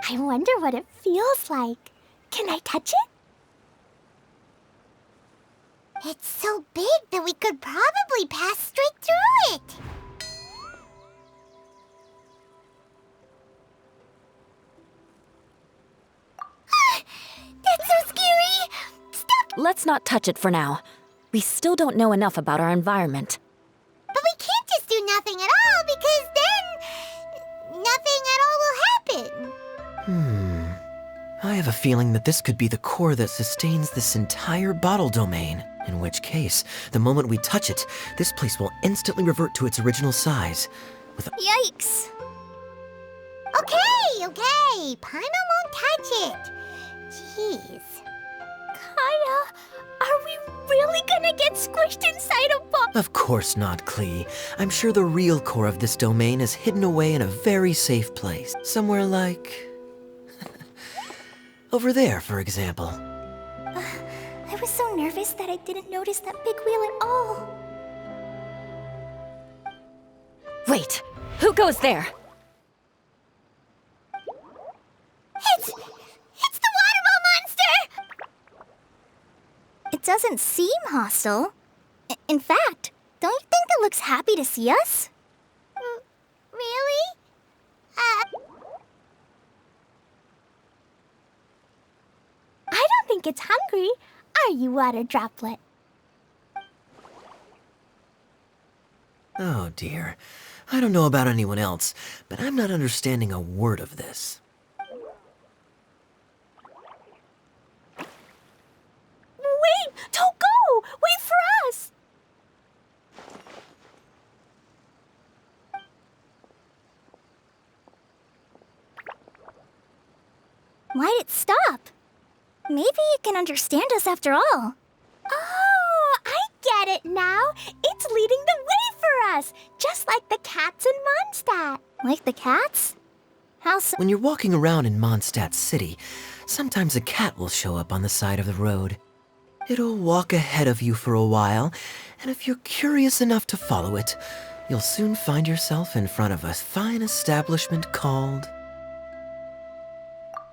I wonder what it feels like. Can I touch it? It's so big that we could probably pass straight through it. That's so scary! Stop! Let's not touch it for now. We still don't know enough about our environment. But we can't just do nothing at all, because then nothing at all will happen. I have a feeling that this could be the core that sustains this entire bottle domain. In which case, the moment we touch it, this place will instantly revert to its original size. Yikes! Okay. Paimon won't touch it. Jeez. Kaya, are we really gonna get squished inside a ball? Of course not, Klee. I'm sure the real core of this domain is hidden away in a very safe place. Somewhere like... over there, for example. I was so nervous that I didn't notice that big wheel at all. Wait, who goes there? It's the waterball monster! It doesn't seem hostile. In fact, don't you think it looks happy to see us? Really? I don't think it's hungry. Are you, Water Droplet? Oh dear. I don't know about anyone else, but I'm not understanding a word of this. Wait! Don't go! Wait for us! Why'd it stop? Maybe it can understand us after all. Oh, I get it now. It's leading the way for us, just like the cats in Mondstadt. Like the cats? How so? When you're walking around in Mondstadt City, sometimes a cat will show up on the side of the road. It'll walk ahead of you for a while, and if you're curious enough to follow it, you'll soon find yourself in front of a fine establishment called...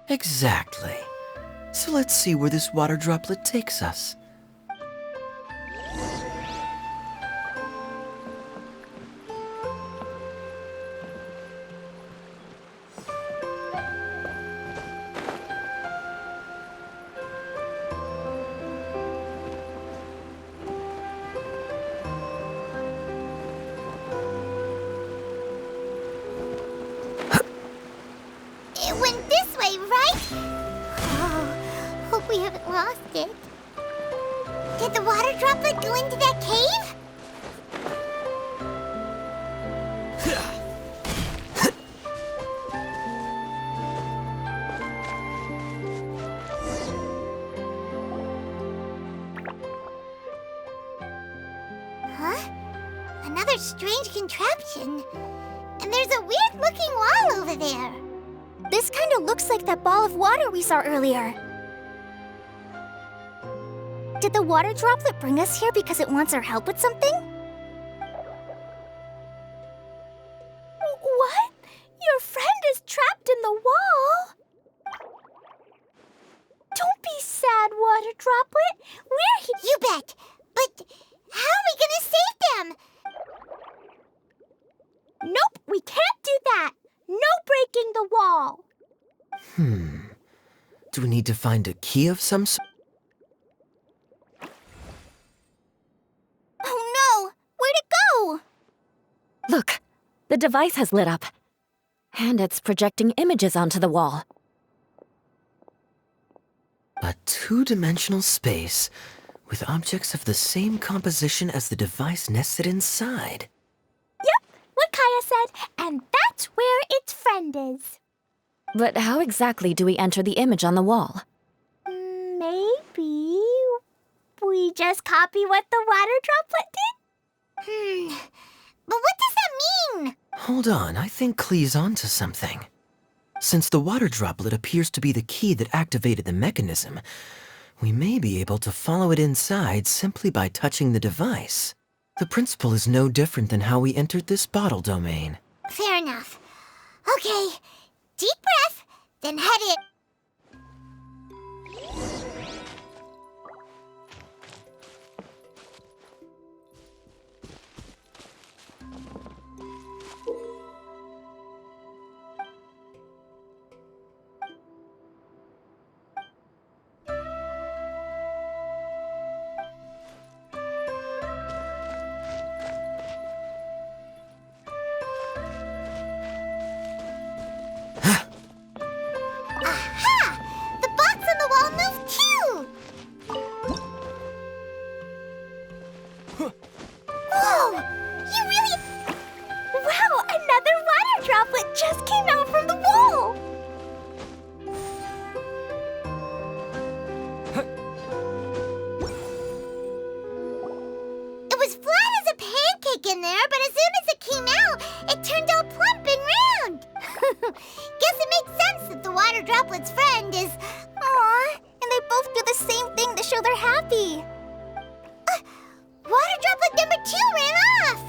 Exactly. So let's see where this water droplet takes us. It went this way, right? Oh, hope we haven't lost it. Did the water droplet go into that cave? Huh? Another strange contraption. And there's a weird-looking wall over there. This kind of looks like that ball of water we saw earlier. Did the water droplet bring us here because it wants our help with something? What? Your friend is trapped in the wall? Don't be sad, water droplet. We're here. You bet. But how are we gonna save them? Nope, we can't do that. No breaking the wall. Do we need to find a key of some sort? Oh no! Where'd it go? Look, the device has lit up. And it's projecting images onto the wall. A two-dimensional space with objects of the same composition as the device nested inside. Yep, what Kaya said, and that's where its friend is. But how exactly do we enter the image on the wall? Maybe we just copy what the water droplet did? But what does that mean? Hold on, I think Klee's onto something. Since the water droplet appears to be the key that activated the mechanism, we may be able to follow it inside simply by touching the device. The principle is no different than how we entered this bottle domain. Fair enough. Okay, deep breath, then head in. The box on the wall moved too! Whoa! You really... Wow, another water droplet just came out from the wall! It was flat as a pancake in there, but as soon as it came out, it turned all plump and round. Guess it makes sense that the water droplet's friend is... Aw, and they both do the same thing to show they're happy. Water droplet number 2 ran off!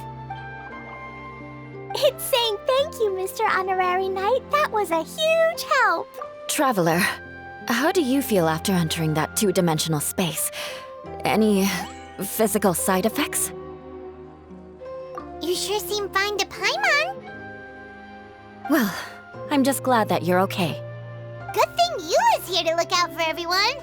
It's saying thank you, Mr. Honorary Knight. That was a huge help. Traveler, how do you feel after entering that two-dimensional space? Any physical side effects? You sure seem fine to Paimon. Well, I'm just glad that you're okay. Good thing Eula's here to look out for everyone.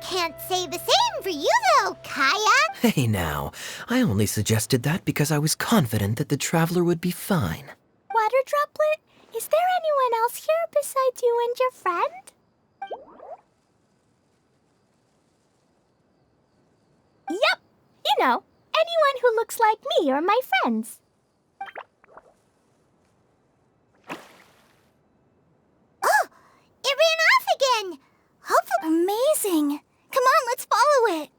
Can't say the same for you, though, Kaya. Hey now, I only suggested that because I was confident that the traveler would be fine. Water droplet, is there anyone else here besides you and your friend? Yep, you know, anyone who looks like me or my friends. Oh, it ran off again. Hopefully... Amazing. Come on, let's follow it.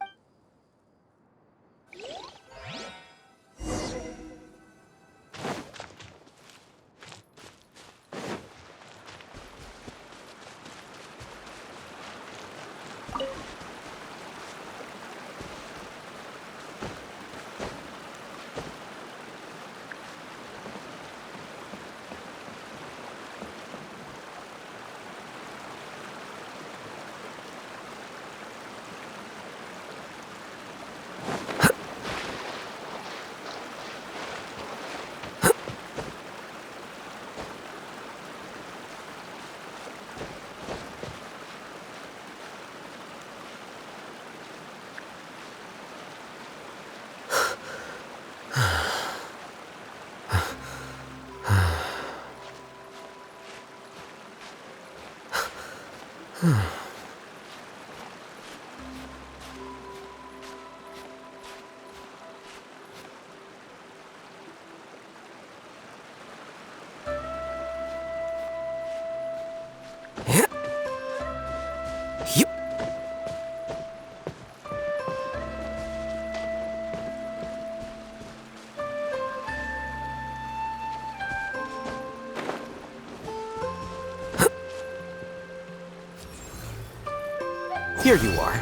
Here you are.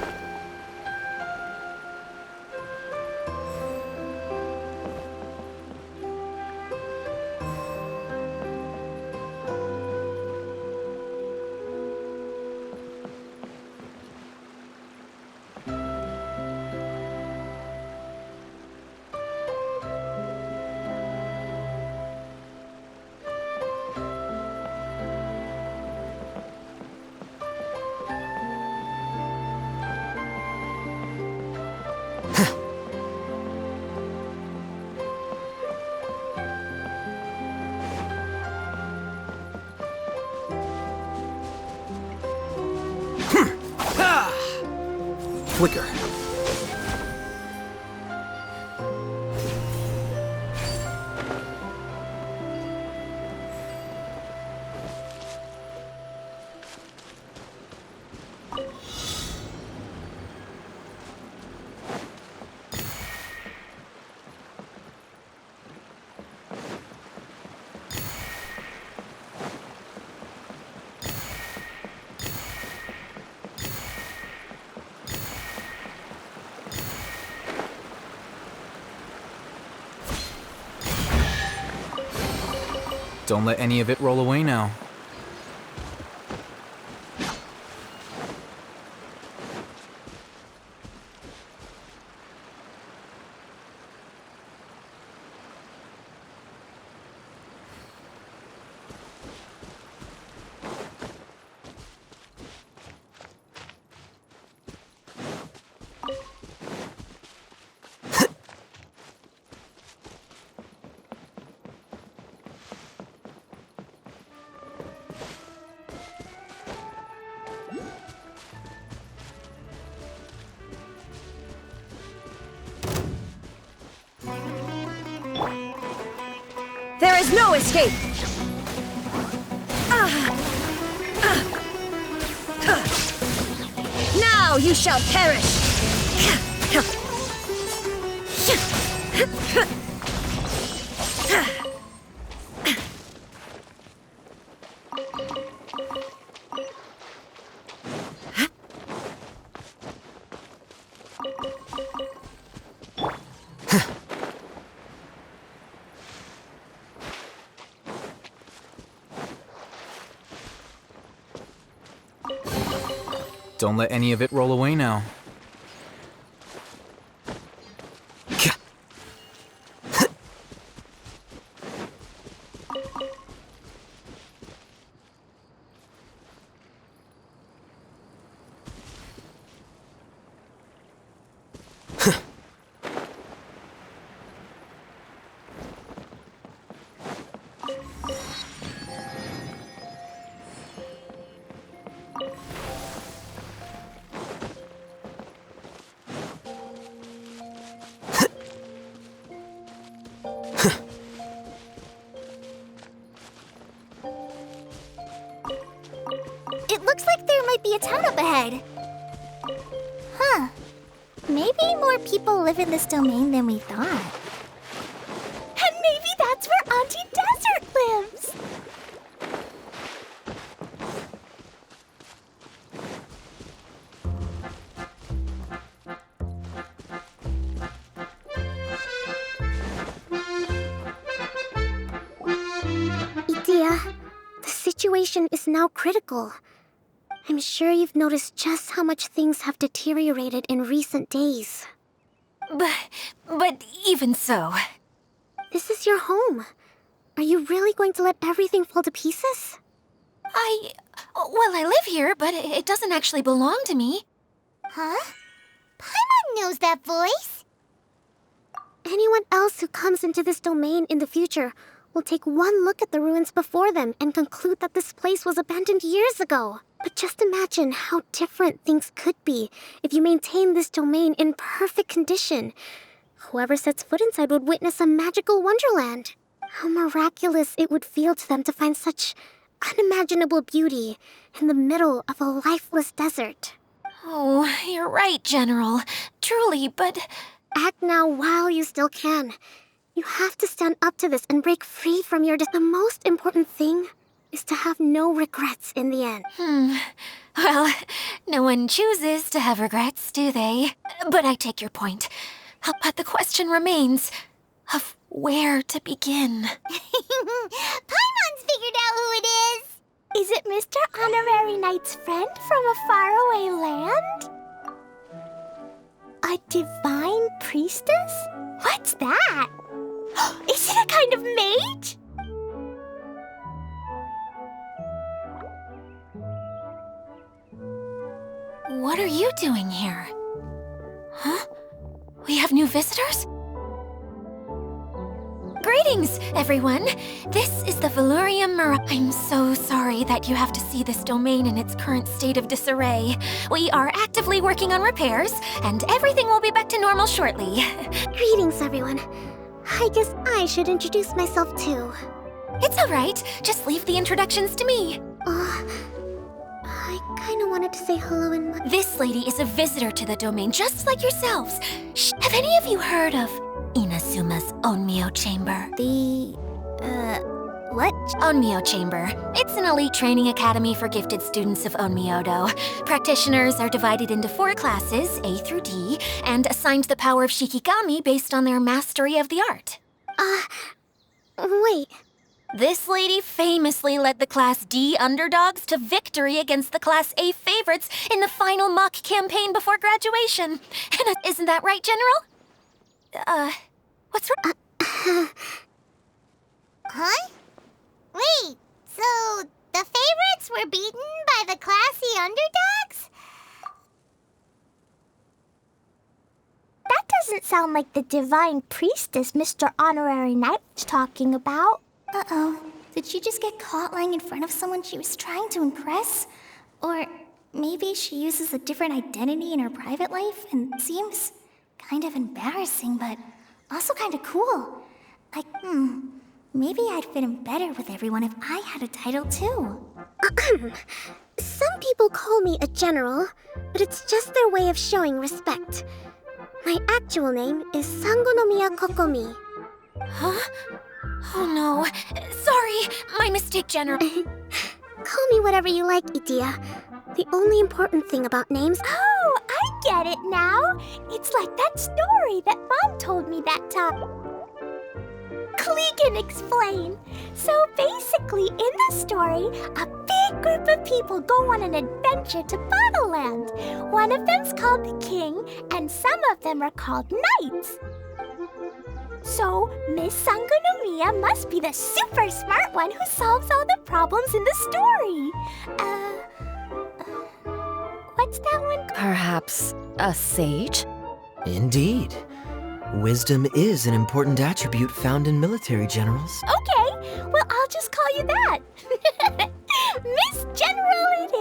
Flicker. Don't let any of it roll away now. is no escape! Now you shall perish! Don't let any of it roll away now. It looks like there might be a town up ahead. Huh. Maybe more people live in this domain than we thought. And maybe that's where Auntie Desert lives! Edea, the situation is now critical. I'm sure you've noticed just how much things have deteriorated in recent days. But even so... This is your home. Are you really going to let everything fall to pieces? Well, I live here, but it doesn't actually belong to me. Huh? Paimon knows that voice. Anyone else who comes into this domain in the future will take one look at the ruins before them and conclude that this place was abandoned years ago. But just imagine how different things could be if you maintain this domain in perfect condition. Whoever sets foot inside would witness a magical wonderland. How miraculous it would feel to them to find such unimaginable beauty in the middle of a lifeless desert. Oh, you're right, General. Truly, but... Act now while you still can. You have to stand up to this and break free from your... The most important thing is to have no regrets in the end. Well, no one chooses to have regrets, do they? But I take your point. But the question remains of where to begin. Paimon's figured out who it is! Is it Mr. Honorary Knight's friend from a faraway land? A divine priestess? What's that? Is it a kind of mage? What are you doing here? Huh? We have new visitors? Greetings, everyone! This is the Valurium I'm so sorry that you have to see this domain in its current state of disarray. We are actively working on repairs, and everything will be back to normal shortly. Greetings, everyone. I guess I should introduce myself too. It's alright, just leave the introductions to me. I kinda wanted to say hello in my... This lady is a visitor to the domain, just like yourselves. Have any of you heard of Inazuma's Onmyo Chamber? What? Onmyo Chamber. It's an elite training academy for gifted students of Onmyodo. Practitioners are divided into 4 classes, A through D, and assigned the power of Shikigami based on their mastery of the art. Wait. This lady famously led the Class D underdogs to victory against the Class A favorites in the final mock campaign before graduation. And isn't that right, General? What's wrong? Huh? Wait, so the favorites were beaten by the classy underdogs? That doesn't sound like the divine priestess Mr. Honorary Knight was talking about. Uh-oh. Did she just get caught lying in front of someone she was trying to impress? Or maybe she uses a different identity in her private life and seems kind of embarrassing, but also kind of cool. Like, Maybe I'd fit in better with everyone if I had a title too. Some people call me a general, but it's just their way of showing respect. My actual name is Sangonomiya Kokomi. Huh? Oh no. Sorry, my mistake, General. Call me whatever you like, Itia. The only important thing about names... Oh, I get it now. It's like that story that Mom told me that time. Klee can explain. So basically, in the story, a big group of people go on an adventure to Bottleland. One of them's called the King, and some of them are called Knights. So, Miss Sangonomiya must be the super smart one who solves all the problems in the story. What's that one called? Perhaps a sage? Indeed. Wisdom is an important attribute found in military generals. Okay, well, I'll just call you that. Miss General it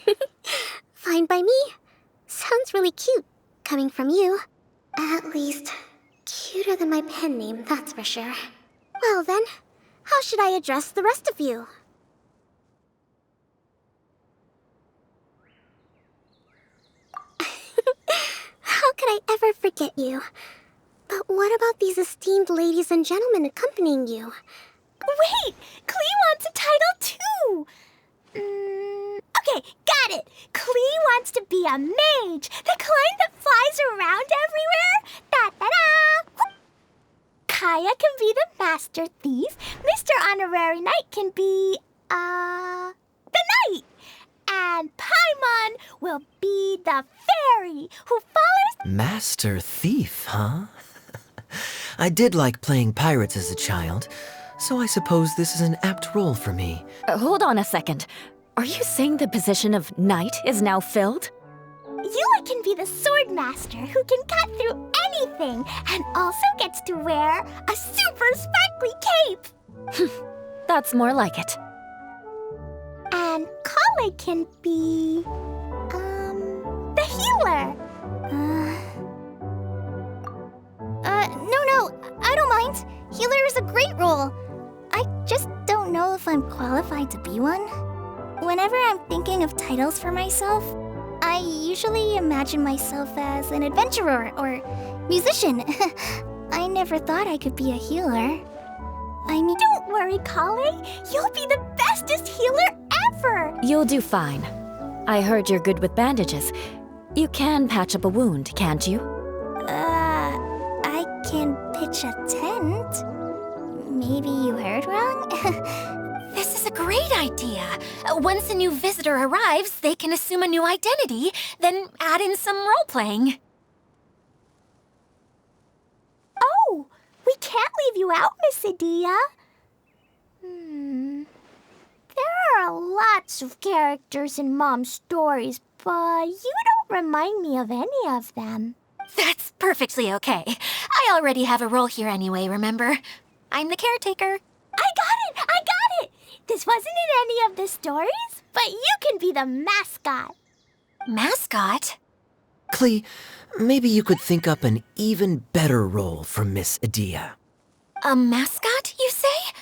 is. Fine by me. Sounds really cute, coming from you. At least, cuter than my pen name, that's for sure. Well then, how should I address the rest of you? How could I ever forget you? But what about these esteemed ladies and gentlemen accompanying you? Wait, Klee wants a title too. Okay, got it. Klee wants to be a mage, the kind that flies around everywhere. Da-da-da! Kaya can be the master thief. Mr. Honorary Knight can be, the knight. And Paimon will be the fairy who follows... Master Thief, huh? I did like playing pirates as a child, so I suppose this is an apt role for me. Hold on a second. Are you saying the position of knight is now filled? Eula can be the sword master who can cut through anything and also gets to wear a super sparkly cape. That's more like it. And Kale can be, the healer. No, I don't mind. Healer is a great role. I just don't know if I'm qualified to be one. Whenever I'm thinking of titles for myself, I usually imagine myself as an adventurer or musician. I never thought I could be a healer. I mean, don't worry, Kale. You'll be the bestest healer ever. You'll do fine. I heard you're good with bandages. You can patch up a wound, can't you? I can pitch a tent. Maybe you heard wrong? This is a great idea. Once a new visitor arrives, they can assume a new identity, then add in some role-playing. Oh, we can't leave you out, Miss Idia. There are lots of characters in Mom's stories, but you don't remind me of any of them. That's perfectly okay. I already have a role here anyway, remember? I'm the caretaker. I got it! This wasn't in any of the stories, but you can be the mascot. Mascot? Klee, maybe you could think up an even better role for Miss Idia. A mascot, you say?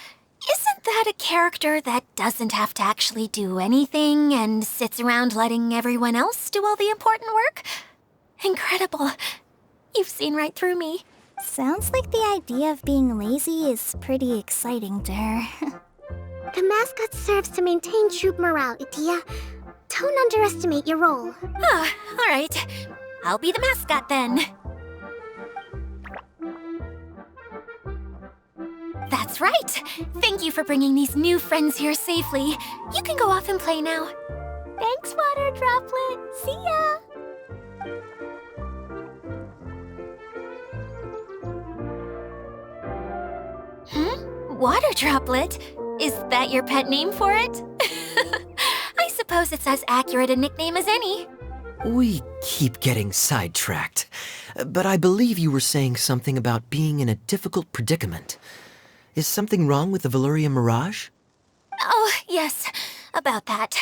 Isn't that a character that doesn't have to actually do anything and sits around letting everyone else do all the important work? Incredible. You've seen right through me. Sounds like the idea of being lazy is pretty exciting to her. The mascot serves to maintain troop morale, Itia. Don't underestimate your role. Ah, all right. I'll be the mascot then. That's right. Thank you for bringing these new friends here safely. You can go off and play now. Thanks, Water Droplet. See ya! Water Droplet? Is that your pet name for it? I suppose it's as accurate a nickname as any. We keep getting sidetracked, but I believe you were saying something about being in a difficult predicament. Is something wrong with the Veluria Mirage? Oh, yes, about that.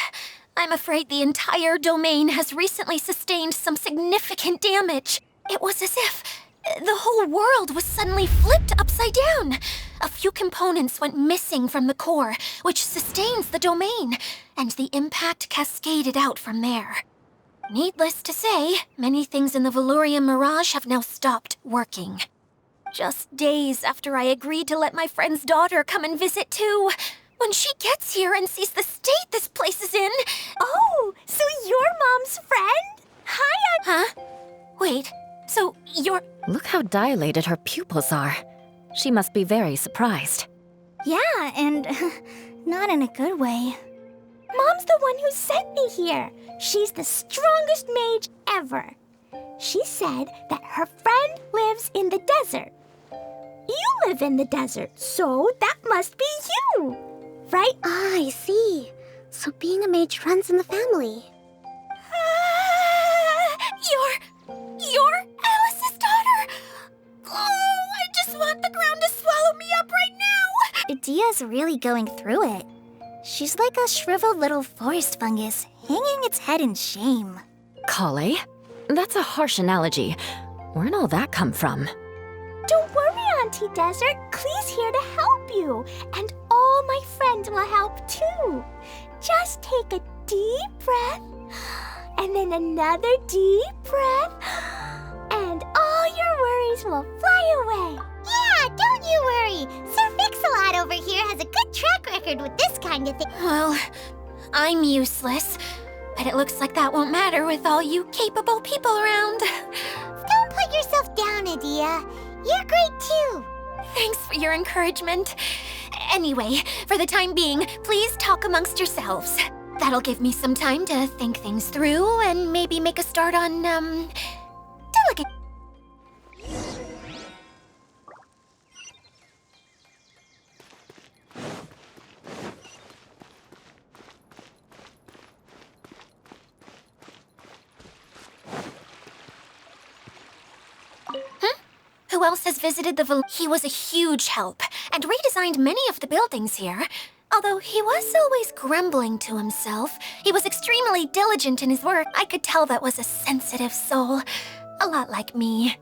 I'm afraid the entire domain has recently sustained some significant damage. It was as if the whole world was suddenly flipped upside down. a few components went missing from the core, which sustains the domain, and the impact cascaded out from there. Needless to say, many things in the Valurian Mirage have now stopped working. Just days after I agreed to let my friend's daughter come and visit too. When she gets here and sees the state this place is in... Oh, so you're Mom's friend? Hi, Huh? Wait, so you're... Look how dilated her pupils are. She must be very surprised. Yeah, and not in a good way. Mom's the one who sent me here. She's the strongest mage ever. She said that her friend lives in the desert. You live in the desert, so that must be you, right? Ah, I see. So being a mage runs in the family. You're Alice's daughter! Oh, I just want the ground to swallow me up right now! Idia's really going through it. She's like a shriveled little forest fungus, hanging its head in shame. Kale? That's a harsh analogy. Where'd all that come from? Don't worry, Auntie Desert. Klee's here to help you. And all my friends will help too. Just take a deep breath, and then another deep breath, and all your worries will fly away. Yeah, don't you worry. Sir Fix-a-Lot over here has a good track record with this kind of thing. Well, I'm useless, but it looks like that won't matter with all you capable people around. Don't put yourself down, Idia. You're great too. Thanks for your encouragement. Anyway, for the time being, please talk amongst yourselves. That'll give me some time to think things through and maybe make a start on, delicate. Who else has visited the He was a huge help and redesigned many of the buildings here. Although he was always grumbling to himself, he was extremely diligent in his work. I could tell that was a sensitive soul, a lot like me.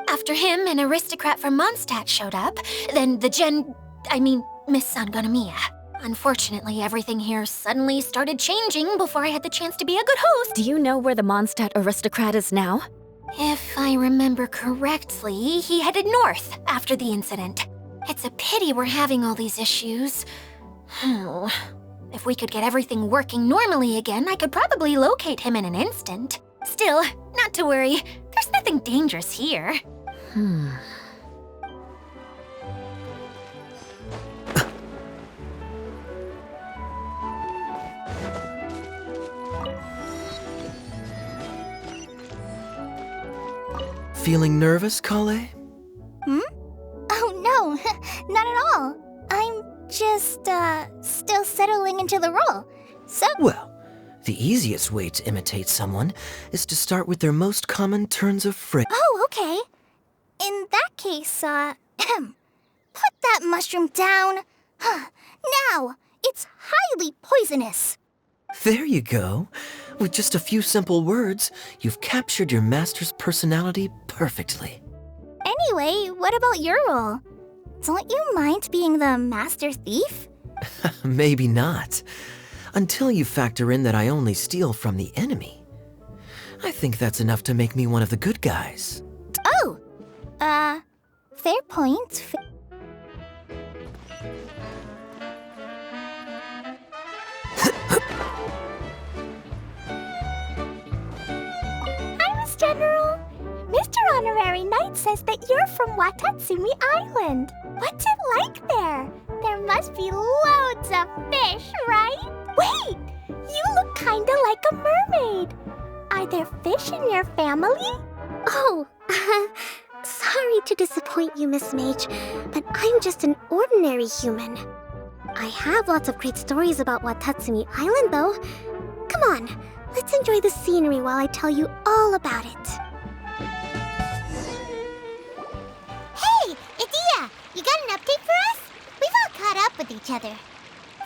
After him, an aristocrat from Mondstadt showed up, then Miss Sangonomiya. Unfortunately, everything here suddenly started changing before I had the chance to be a good host. Do you know where the Mondstadt aristocrat is now? If I remember correctly, he headed north after the incident. It's a pity we're having all these issues. If we could get everything working normally again, I could probably locate him in an instant. Still, not to worry. There's nothing dangerous here. Feeling nervous, Kale? Oh no, not at all. I'm just, still settling into the role. So, Well, the easiest way to imitate someone is to start with their most common turns of phrase. oh, okay. In that case, put that mushroom down. Now, it's highly poisonous. There you go. With just a few simple words, you've captured your master's personality perfectly. Anyway, what about your role? Don't you mind being the master thief? Maybe not. Until you factor in that I only steal from the enemy. I think that's enough to make me one of the good guys. Oh, fair point. Hi, Miss General. Mr. Honorary Knight says that you're from Watatsumi Island. What's it like there? There must be loads of fish, right? Wait, you look kinda like a mermaid. Are there fish in your family? Oh, sorry to disappoint you, Miss Mage, but I'm just an ordinary human. I have lots of great stories about Watatsumi Island, though. Come on, let's enjoy the scenery while I tell you all about it. Hey, Idia, you got an update for us? We've all caught up with each other.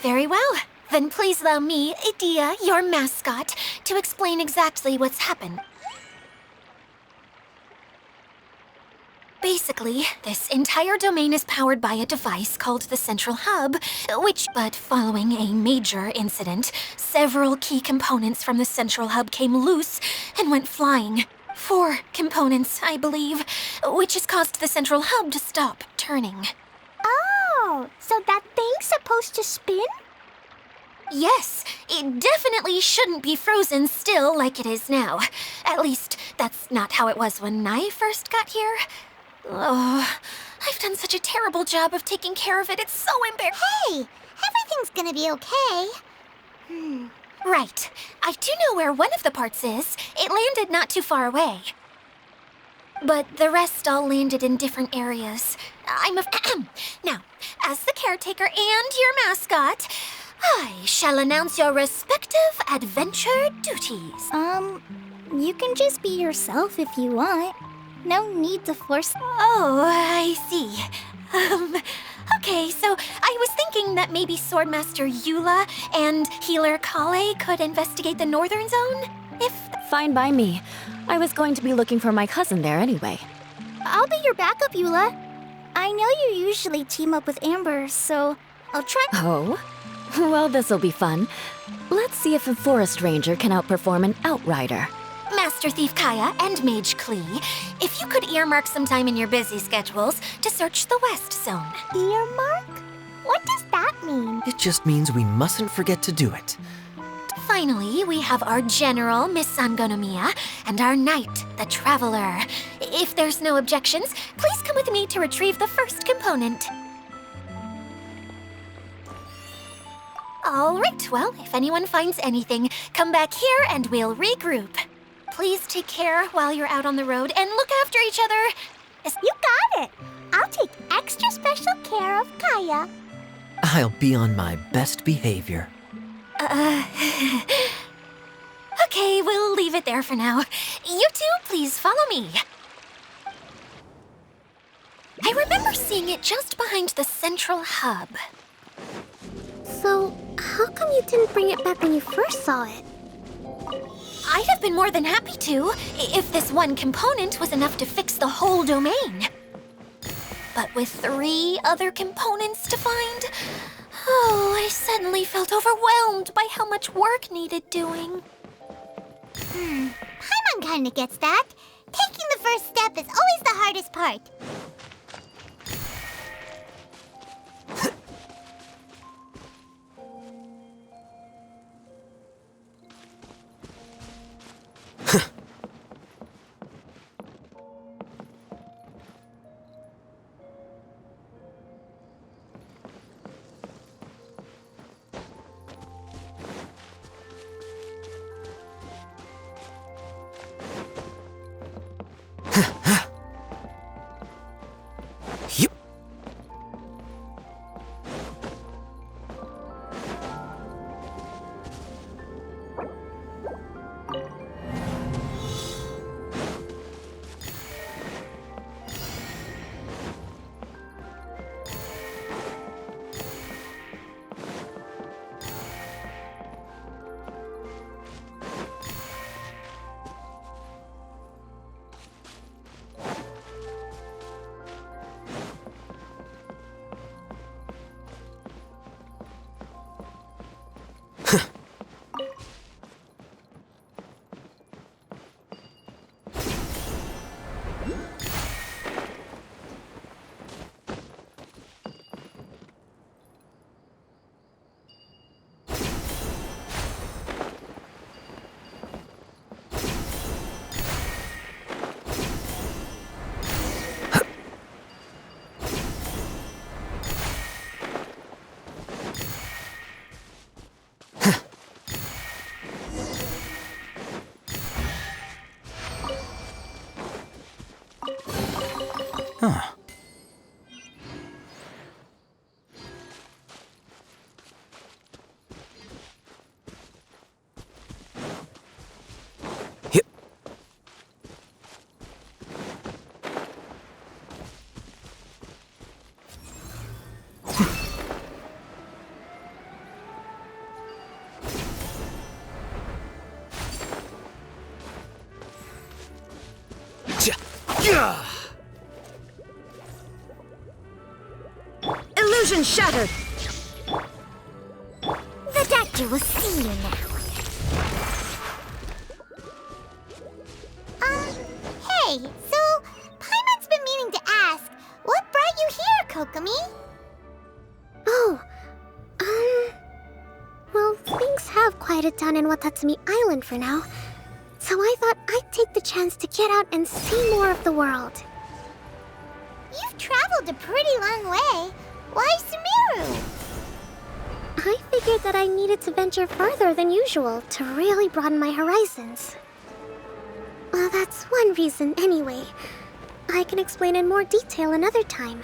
Very well. Then please allow me, Idia, your mascot, to explain exactly what's happened. Basically, this entire domain is powered by a device called the Central Hub, but following a major incident, several key components from the Central Hub came loose and went flying. 4 components, I believe, which has caused the Central Hub to stop turning. Oh, so that thing's supposed to spin? Yes, it definitely shouldn't be frozen still like it is now. At least, that's not how it was when I first got here. Oh, I've done such a terrible job of taking care of it. It's so embarrassing. Hey, everything's gonna be okay. Right. I do know where one of the parts is. It landed not too far away. But the rest all landed in different areas. Now, as the caretaker and your mascot, I shall announce your respective adventure duties. You can just be yourself if you want. No need to force. Oh, I see. Okay, so I was thinking that maybe Swordmaster Eula and Healer Kale could investigate the Northern Zone? If... Fine by me. I was going to be looking for my cousin there anyway. I'll be your backup, Eula. I know you usually team up with Amber, so I'll try. Oh? Well, this'll be fun. Let's see if a forest ranger can outperform an outrider. Master Thief Kaya and Mage Klee, if you could earmark some time in your busy schedules to search the West Zone. Earmark? What does that mean? It just means we mustn't forget to do it. Finally, we have our General, Miss Sangonomiya, and our Knight, the Traveler. If there's no objections, please come with me to retrieve the first component. All right, well, if anyone finds anything, come back here and we'll regroup. Please take care while you're out on the road and look after each other. You got it. I'll take extra special care of Kaya. I'll be on my best behavior. Okay, we'll leave it there for now. You two, please follow me. I remember seeing it just behind the Central Hub. So, how come you didn't bring it back when you first saw it? I'd have been more than happy to, if this one component was enough to fix the whole domain. But with 3 other components to find, I suddenly felt overwhelmed by how much work needed doing. Paimon kinda gets that. Taking the first step is always the hardest part. Yep. Huh. Yep. Vision shattered! The doctor will see you now. Hey, so Paimon's been meaning to ask, what brought you here, Kokomi? Oh, well, things have quieted down in Watatsumi Island for now. So I thought I'd take the chance to get out and see more of the world. You've traveled a pretty long way. Why Sumeru? I figured that I needed to venture further than usual to really broaden my horizons. Well, that's one reason anyway. I can explain in more detail another time.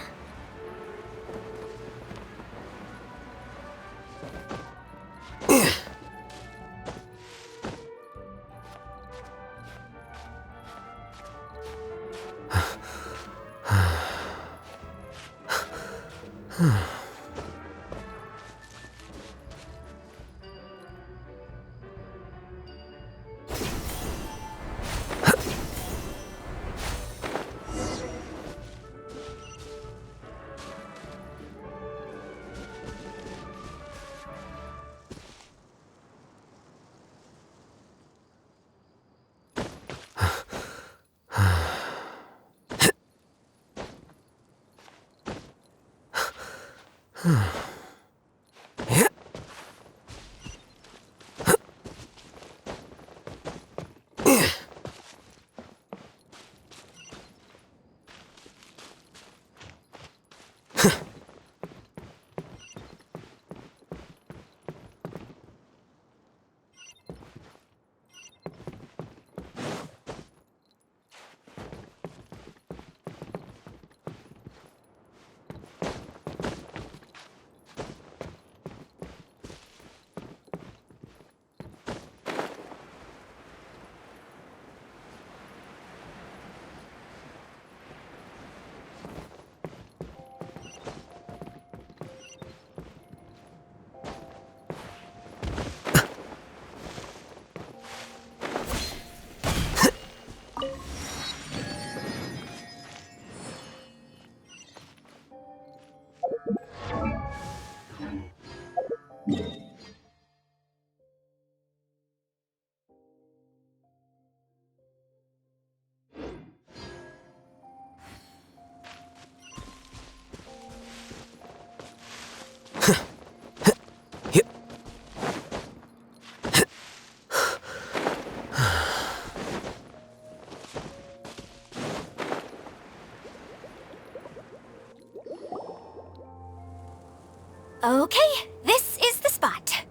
Okay, this is the spot.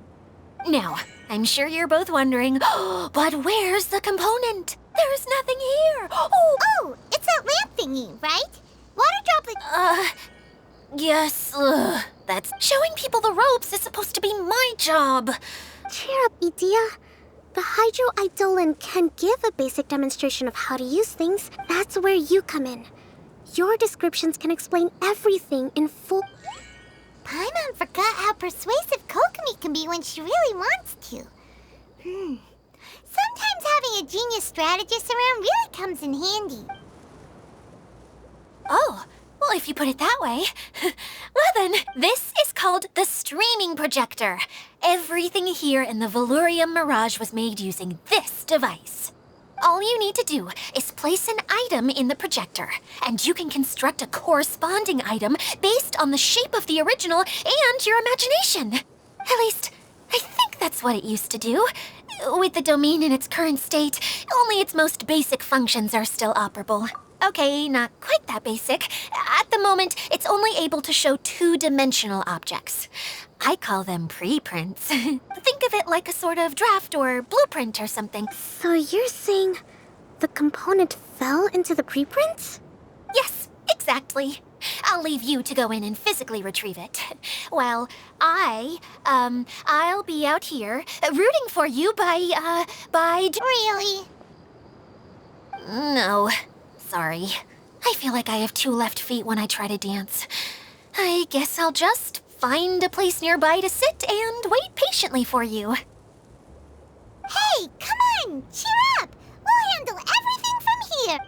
Now, I'm sure you're both wondering, but where's the component? There's nothing here. Oh, it's that lamp thingy, right? Water droplet. Yes, that's showing people the ropes is supposed to be my job. Cheer up, Edea. The Hydro Eidolon can give a basic demonstration of how to use things. That's where you come in. Your descriptions can explain everything in full. Paimon forgot how persuasive Kokomi can be when she really wants to. Sometimes having a genius strategist around really comes in handy. Oh, well, if you put it that way. Well then, this is called the streaming projector. Everything here in the Velurium Mirage was made using this device. All you need to do is place an item in the projector, and you can construct a corresponding item based on the shape of the original and your imagination. At least, I think that's what it used to do. With the domain in its current state, only its most basic functions are still operable. Okay, not quite that basic. At the moment, it's only able to show two-dimensional objects. I call them preprints. Think of it like a sort of draft or blueprint or something. So you're saying the component fell into the preprints? Yes, exactly. I'll leave you to go in and physically retrieve it. Well, I'll be out here rooting for you by Really? No, sorry. I feel like I have two left feet when I try to dance. I guess I'll just find a place nearby to sit and wait patiently for you. Hey, come on! Cheer up! We'll handle everything from here!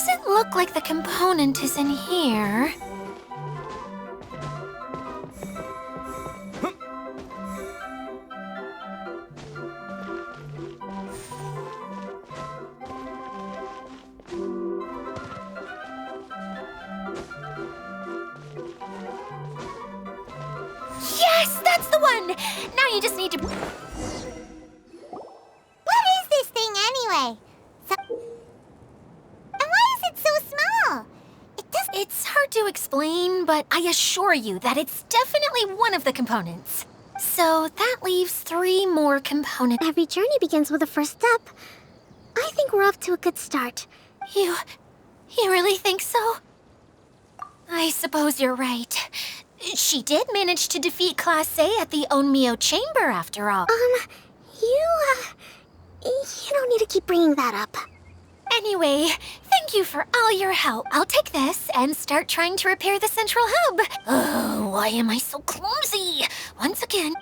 Doesn't look like the component is in here. Yes, that's the one! Now you just need to... What is this thing anyway? And why is it so small? It's hard to explain, but I assure you that it's definitely one of the components. So that leaves 3 more components. Every journey begins with a first step. I think we're off to a good start. You really think so? I suppose you're right. She did manage to defeat Class A at the Onmyo Chamber, after all. You don't need to keep bringing that up. Anyway, thank you for all your help. I'll take this and start trying to repair the central hub. Oh, why am I so clumsy? Once again.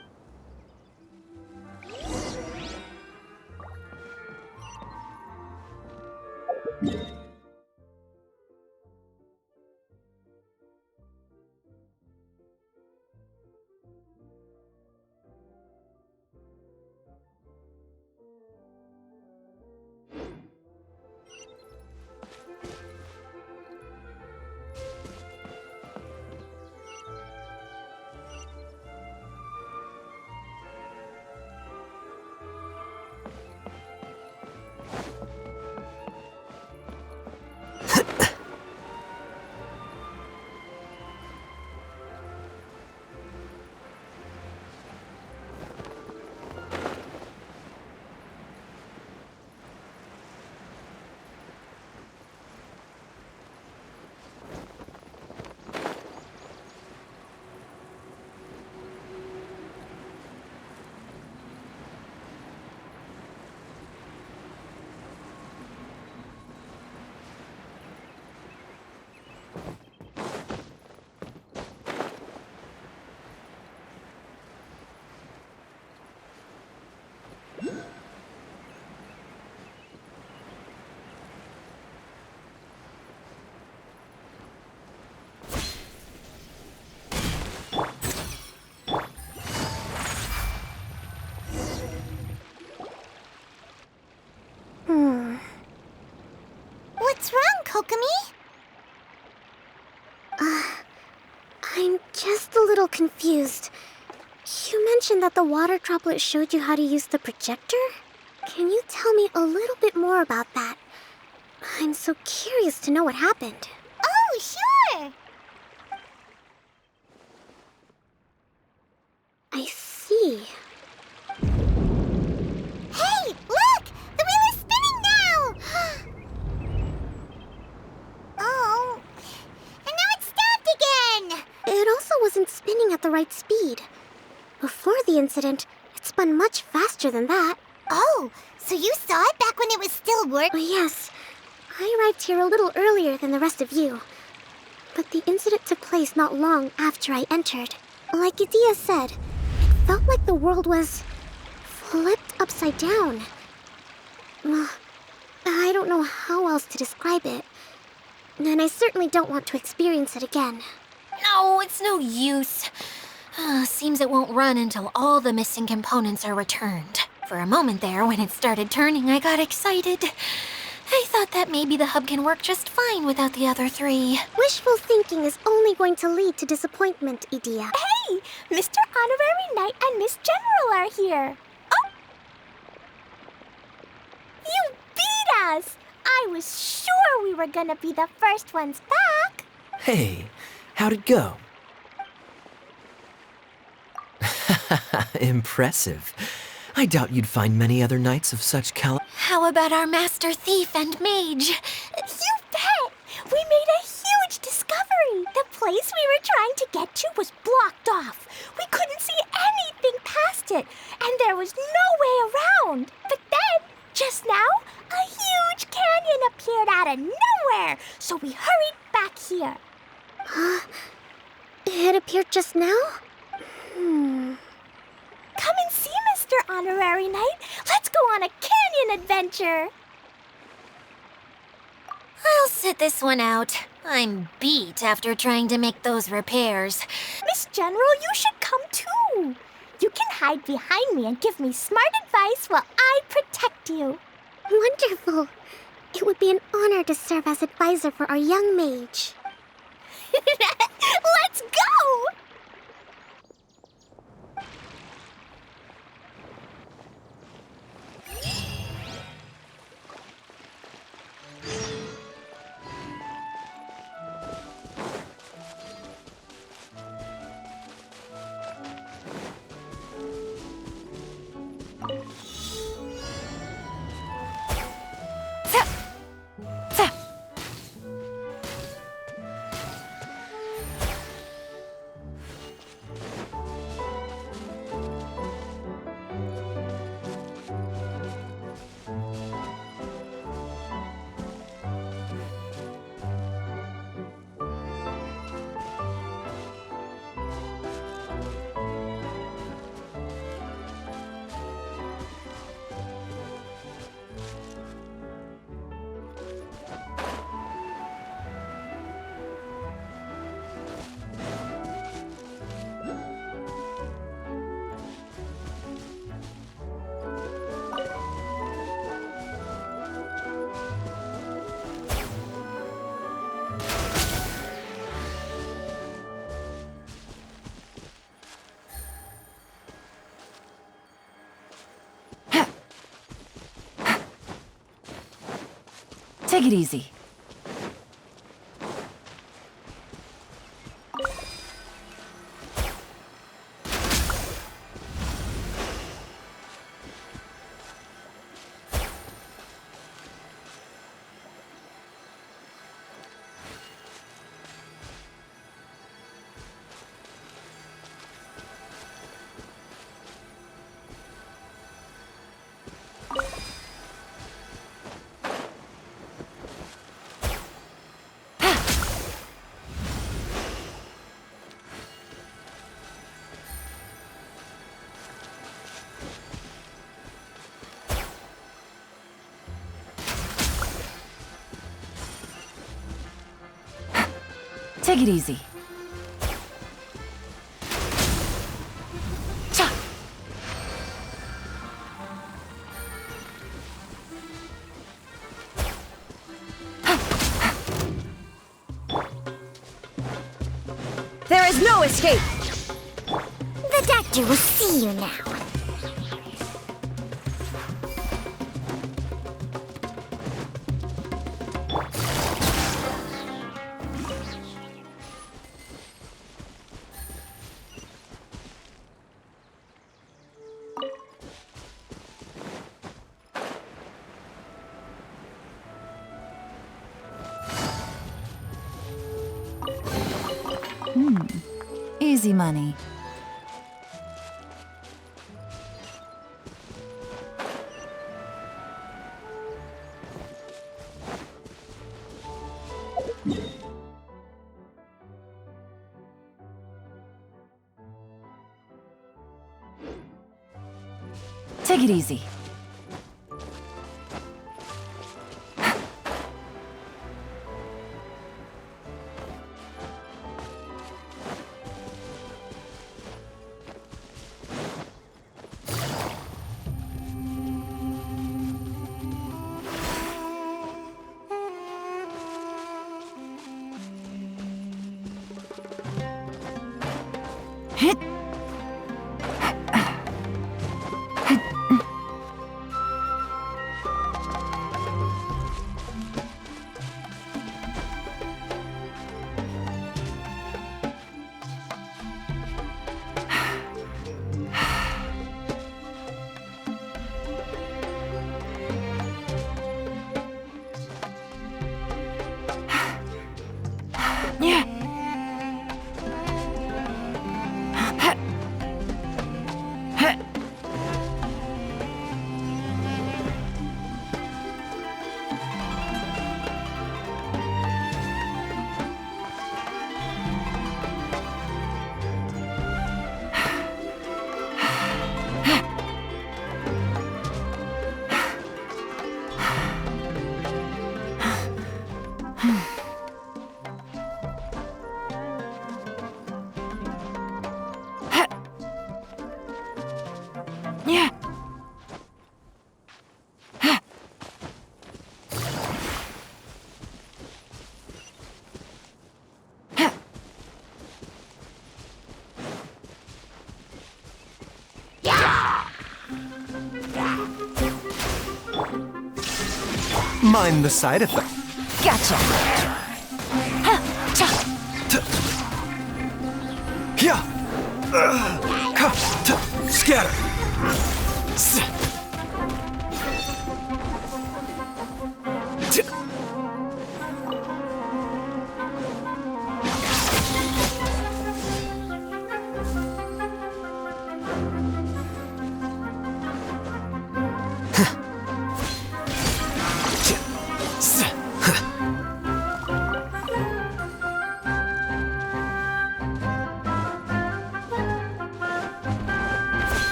What's wrong, Kokomi? I'm just a little confused. You mentioned that the water droplet showed you how to use the projector? Can you tell me a little bit more about that? I'm so curious to know what happened. Oh, sure! I see. Hey, look! The wheel is spinning now! Oh, and now it's stopped again! It also wasn't spinning at the right speed. Before the incident, it spun much faster than that. Oh, so you saw it back when it was still working? Oh, yes. I arrived here a little earlier than the rest of you. But the incident took place not long after I entered. Like Edea said, it felt like the world was flipped upside down. I don't know how else to describe it. And I certainly don't want to experience it again. No, it's no use. Seems it won't run until all the missing components are returned. For a moment there, when it started turning, I got excited. I thought that maybe the hub can work just fine without the other 3. Wishful thinking is only going to lead to disappointment, Edea. Hey, Mr. Honorary Knight and Miss General are here. Oh! You beat us! I was sure we were gonna be the first ones back. Hey, how'd it go? Impressive. I doubt you'd find many other knights of such How about our master thief and mage? You bet! We made a huge discovery. The place we were trying to get to was blocked off. We couldn't see anything past it, and there was no way around. But then, just now, a huge canyon appeared out of nowhere, so we hurried back here. It appeared just now? Come and see, Mr. Honorary Knight. Let's go on a canyon adventure. I'll sit this one out. I'm beat after trying to make those repairs. Miss General, you should come too. You can hide behind me and give me smart advice while I protect you. Wonderful. It would be an honor to serve as advisor for our young mage. Let's go! Take it easy. Take it easy. Cha! There is no escape! The doctor will see you now. Easy money. Take it easy. Hit. Yeah. mind the side effect. Gotcha. Ha, cha. Yeah. Scatter.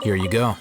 Here you go.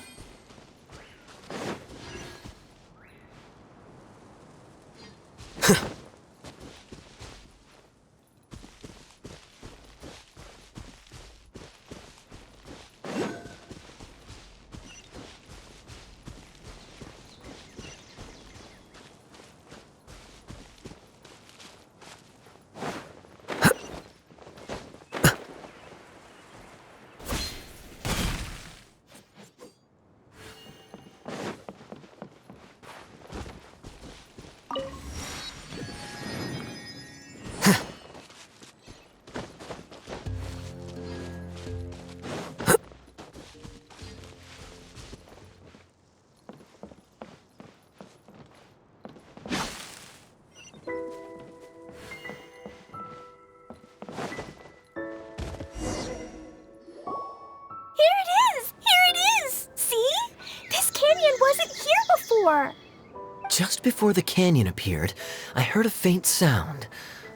Just before the canyon appeared, I heard a faint sound,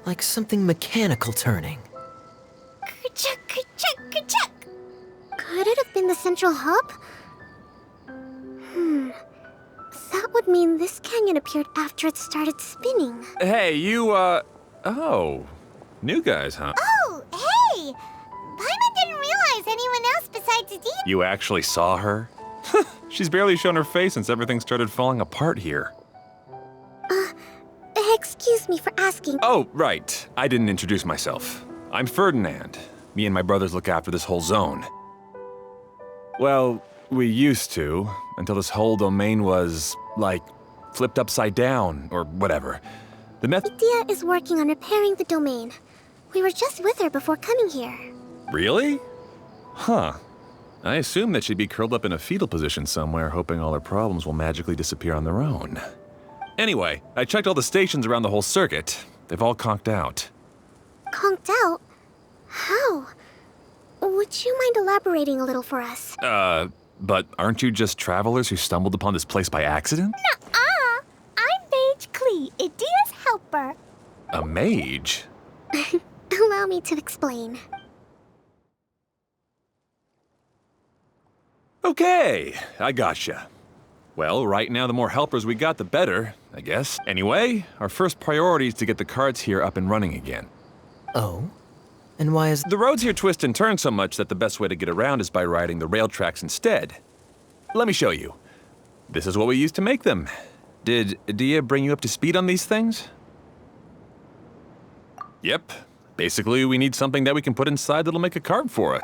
like something mechanical turning. Ka-chuck, ka-chuck, ka-chuck. Could it have been the central hub? That would mean this canyon appeared after it started spinning. Hey, you, oh. New guys, huh? Oh, hey! Paimon didn't realize anyone else besides Dia. You actually saw her? She's barely shown her face since everything started falling apart here. Excuse me for asking. Oh, right. I didn't introduce myself. I'm Ferdinand. Me and my brothers look after this whole zone. Well, we used to, until this whole domain was, like, flipped upside down, or whatever. The Dia is working on repairing the domain. We were just with her before coming here. Really? Huh. I assume that she'd be curled up in a fetal position somewhere, hoping all her problems will magically disappear on their own. Anyway, I checked all the stations around the whole circuit. They've all conked out. Conked out? How? Would you mind elaborating a little for us? But aren't you just travelers who stumbled upon this place by accident? Nuh-uh. I'm Mage Klee, Idia's helper. A mage? Allow me to explain. Okay, I gotcha. Well, right now the more helpers we got, the better, I guess. Anyway, our first priority is to get the carts here up and running again. Oh? And why is... The roads here twist and turn so much that the best way to get around is by riding the rail tracks instead. Let me show you. This is what we used to make them. Did Dia bring you up to speed on these things? Yep. Basically, we need something that we can put inside that'll make a cart for it.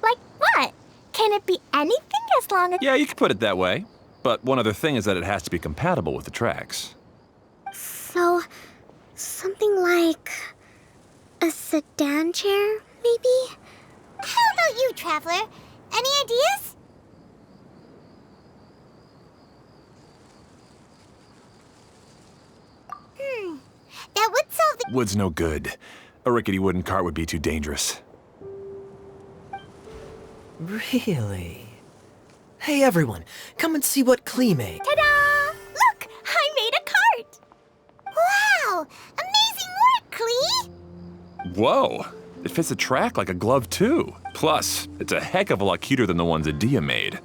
Like what? Can it be anything as long as... Yeah, you could put it that way. But one other thing is that it has to be compatible with the tracks. So, something like... a sedan chair, maybe? How about you, Traveler? Any ideas? That would solve the... Wood's no good. A rickety wooden cart would be too dangerous. Really? Hey everyone, come and see what Klee made. Ta-da! Look! I made a cart! Wow! Amazing work, Klee! Whoa! It fits the track like a glove, too. Plus, it's a heck of a lot cuter than the ones that Dia made.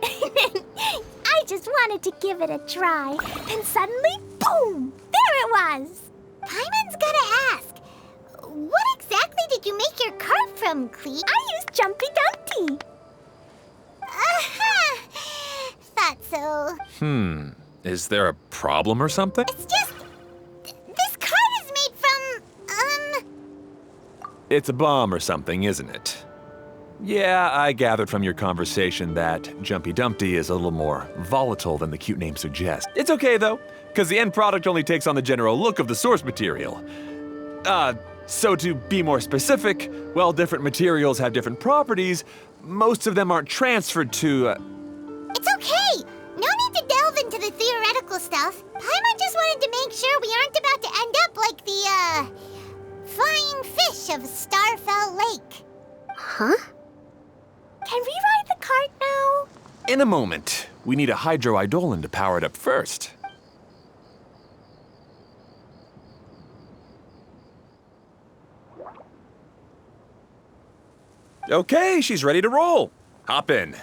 I just wanted to give it a try. And suddenly, boom! There it was! Paimon's gotta ask. What exactly did you make your cart from, Klee? I used Jumpy Dumpty. Thought so. Is there a problem or something? It's just... this It's a bomb or something, isn't it? Yeah, I gathered from your conversation that Jumpy Dumpty is a little more volatile than the cute name suggests. It's okay though, because the end product only takes on the general look of the source material. So to be more specific, while different materials have different properties, most of them aren't transferred to, It's okay! No need to delve into the theoretical stuff. Paimon just wanted to make sure we aren't about to end up like the, flying fish of Starfell Lake. Huh? Can we ride the cart now? In a moment. We need a Hydro-Eidolon to power it up first. Okay, she's ready to roll. Hop in.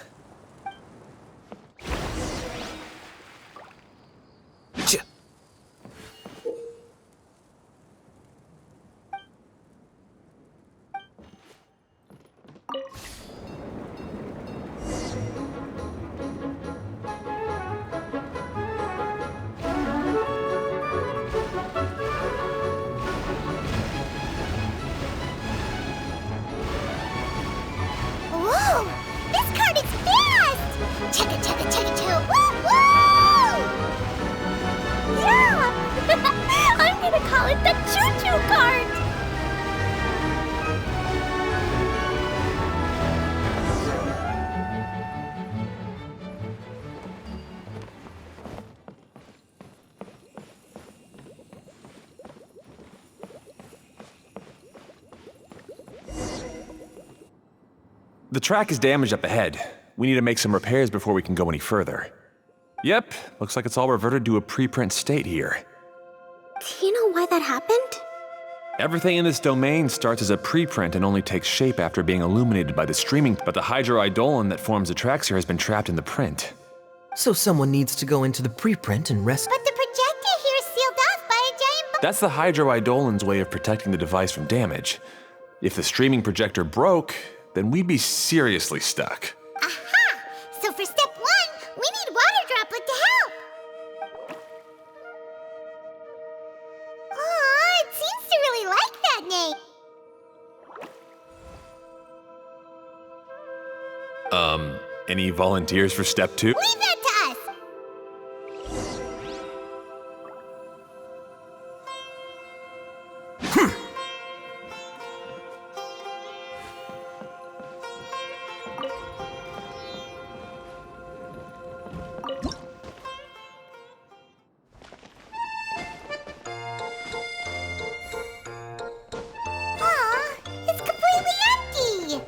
Whoa! This cart is fast! Chugga chugga chugga chugga! Woo woo! Yeah! I'm gonna call it the choo-choo cart! The track is damaged up ahead. We need to make some repairs before we can go any further. Yep, looks like it's all reverted to a preprint state here. Do you know why that happened? Everything in this domain starts as a preprint and only takes shape after being illuminated by the streaming, but the Hydro-Eidolon that forms the tracks here has been trapped in the print. So someone needs to go into the preprint and rest. But the projector here is sealed off by a giant That's the Hydro-Eidolon's way of protecting the device from damage. If the streaming projector broke, then we'd be seriously stuck. Aha! So for step one, we need Water Droplet to help! Aw, it seems to really like that name. Any volunteers for step two? Leave that to us! Aw, it's completely empty!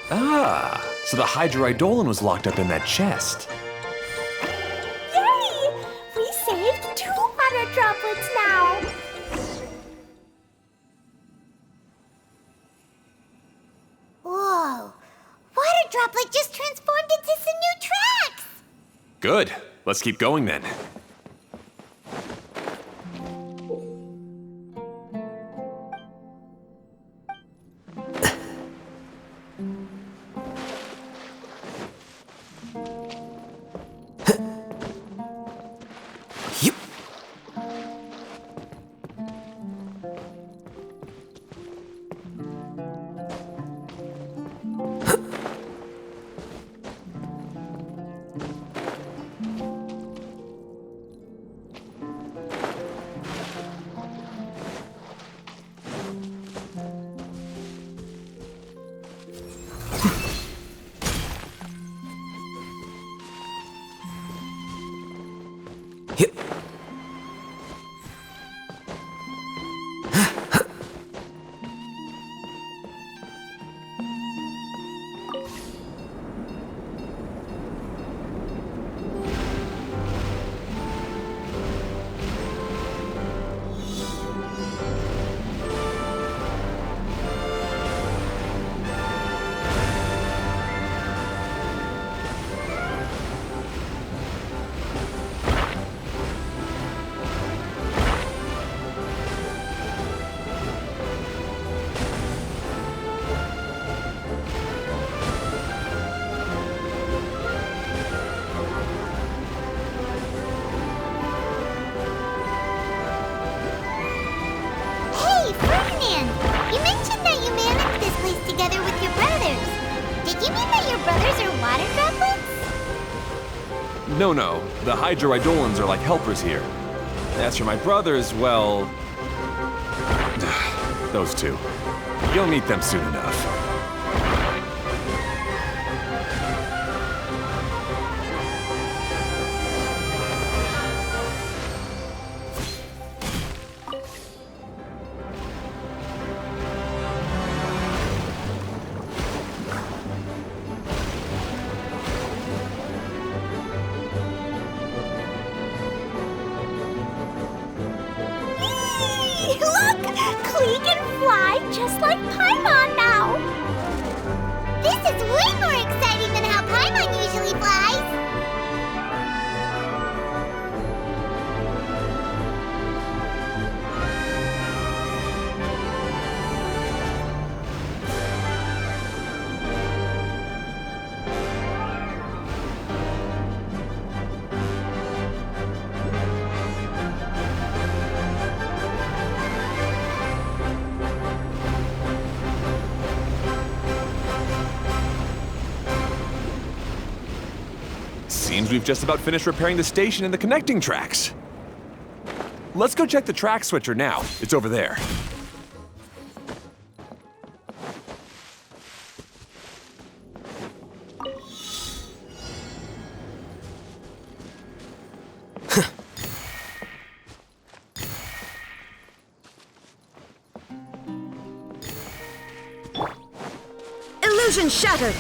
Ah, so the Hydro-Eidolon was locked up in that chest. Yay! We saved 2 water droplets now! Whoa! Water Droplet just transformed into some new tracks! Good. Let's keep going then. Yep. together with your brothers. Did you mean that your brothers are water droplets? No. The Hydroidolans are like helpers here. As for my brothers, well... those two. You'll meet them soon enough. Look! Klee can fly just like Paimon now! This is way more exciting than how Paimon usually flies. Seems we've just about finished repairing the station and the connecting tracks. Let's go check the track switcher now. It's over there. Illusion shattered!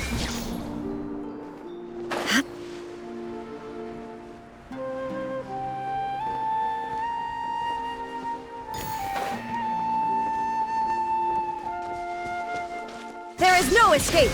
There is no escape!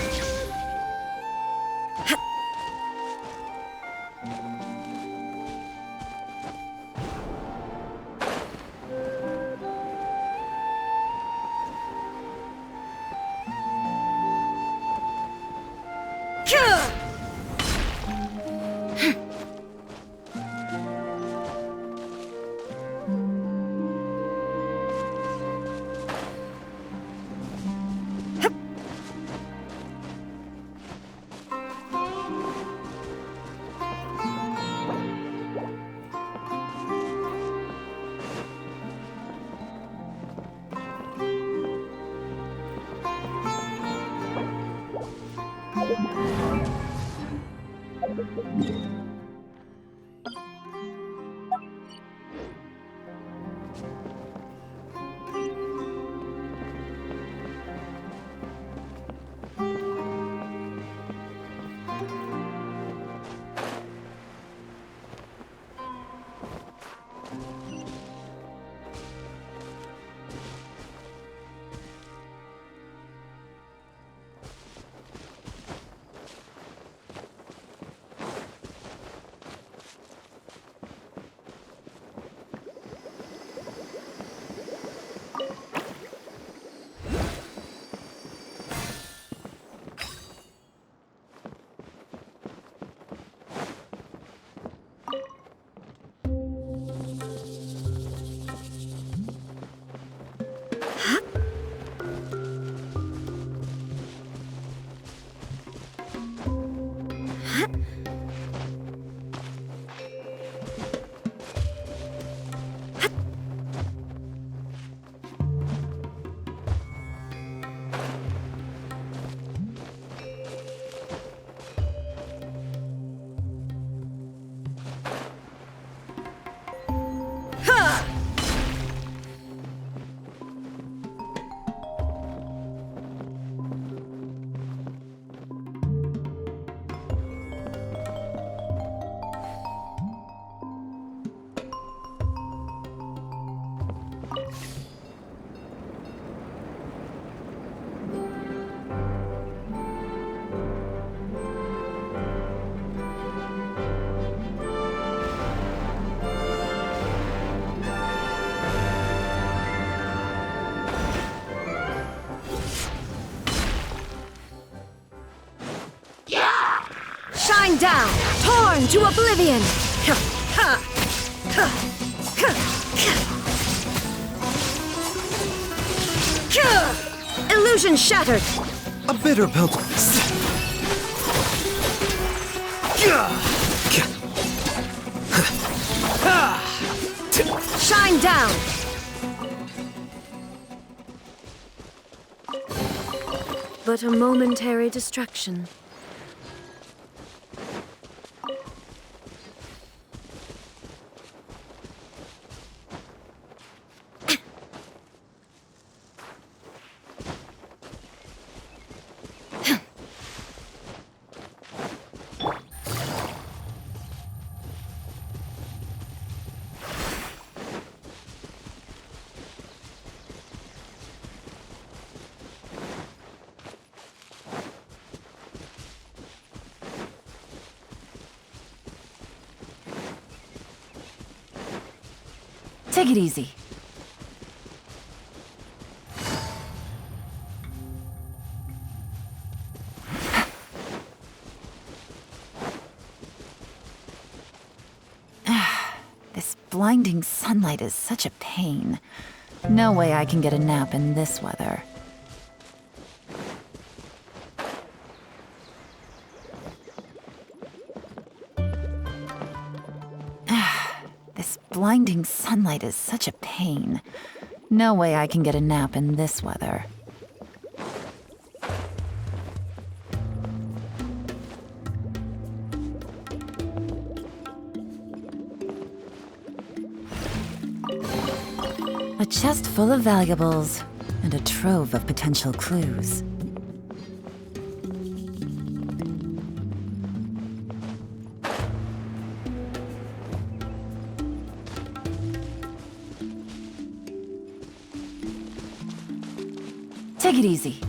Shine down, torn to oblivion! Illusion shattered! A bitter pill. Shine down! But a momentary distraction. Take it easy. This blinding sunlight is such a pain. No way I can get a nap in this weather. This blinding sunlight is such a pain. No way I can get a nap in this weather. A chest full of valuables and a trove of potential clues. Take it easy.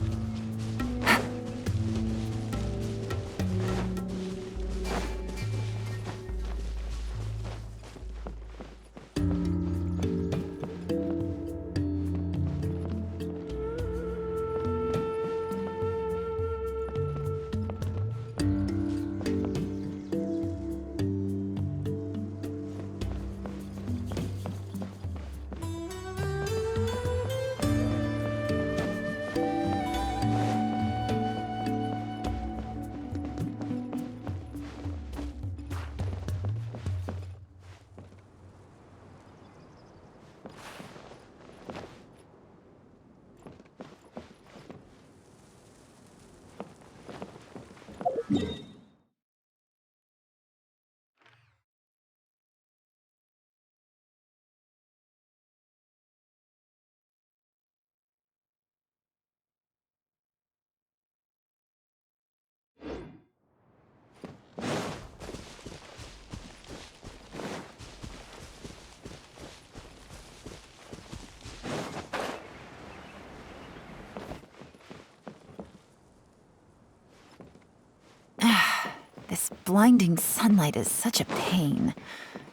This blinding sunlight is such a pain.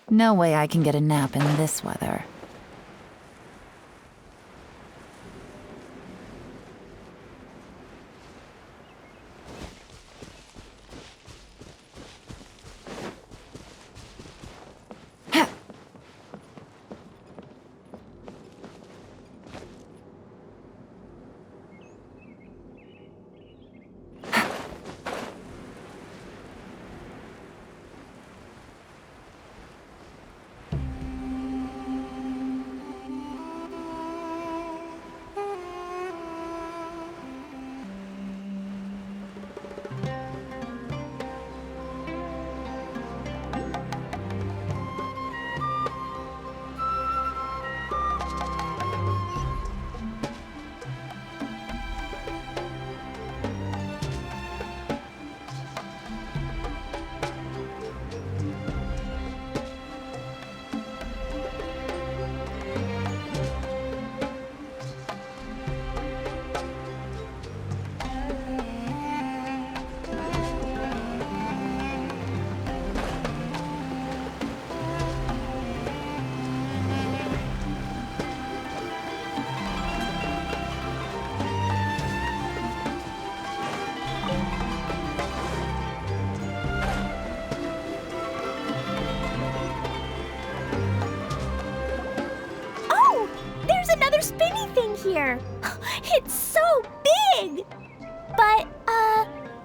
No way I can get a nap in this weather. Another spinny thing here. It's so big! but,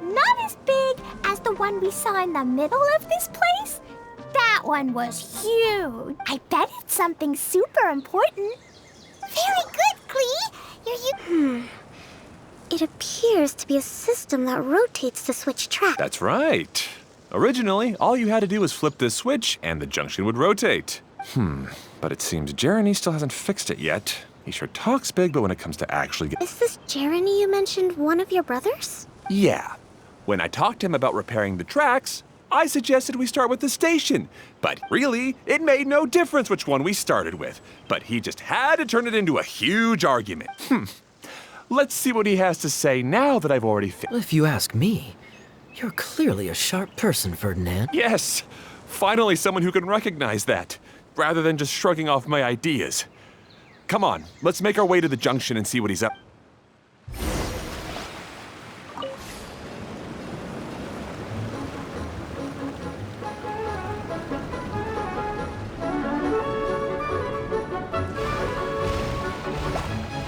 not as big as the one we saw in the middle of this place. That one was huge. I bet it's something super important. Very good, Klee. It appears to be a system that rotates to switch track. That's right. Originally, all you had to do was flip this switch and the junction would rotate. But it seems Jeremy still hasn't fixed it yet. He sure talks big, but when it comes to actually Is this Jeremy you mentioned one of your brothers? Yeah. When I talked to him about repairing the tracks, I suggested we start with the station. But really, it made no difference which one we started with. But he just had to turn it into a huge argument. Let's see what he has to say now that I've already If you ask me, you're clearly a sharp person, Ferdinand. Yes! Finally someone who can recognize that, rather than just shrugging off my ideas. Come on, let's make our way to the junction and see what he's up.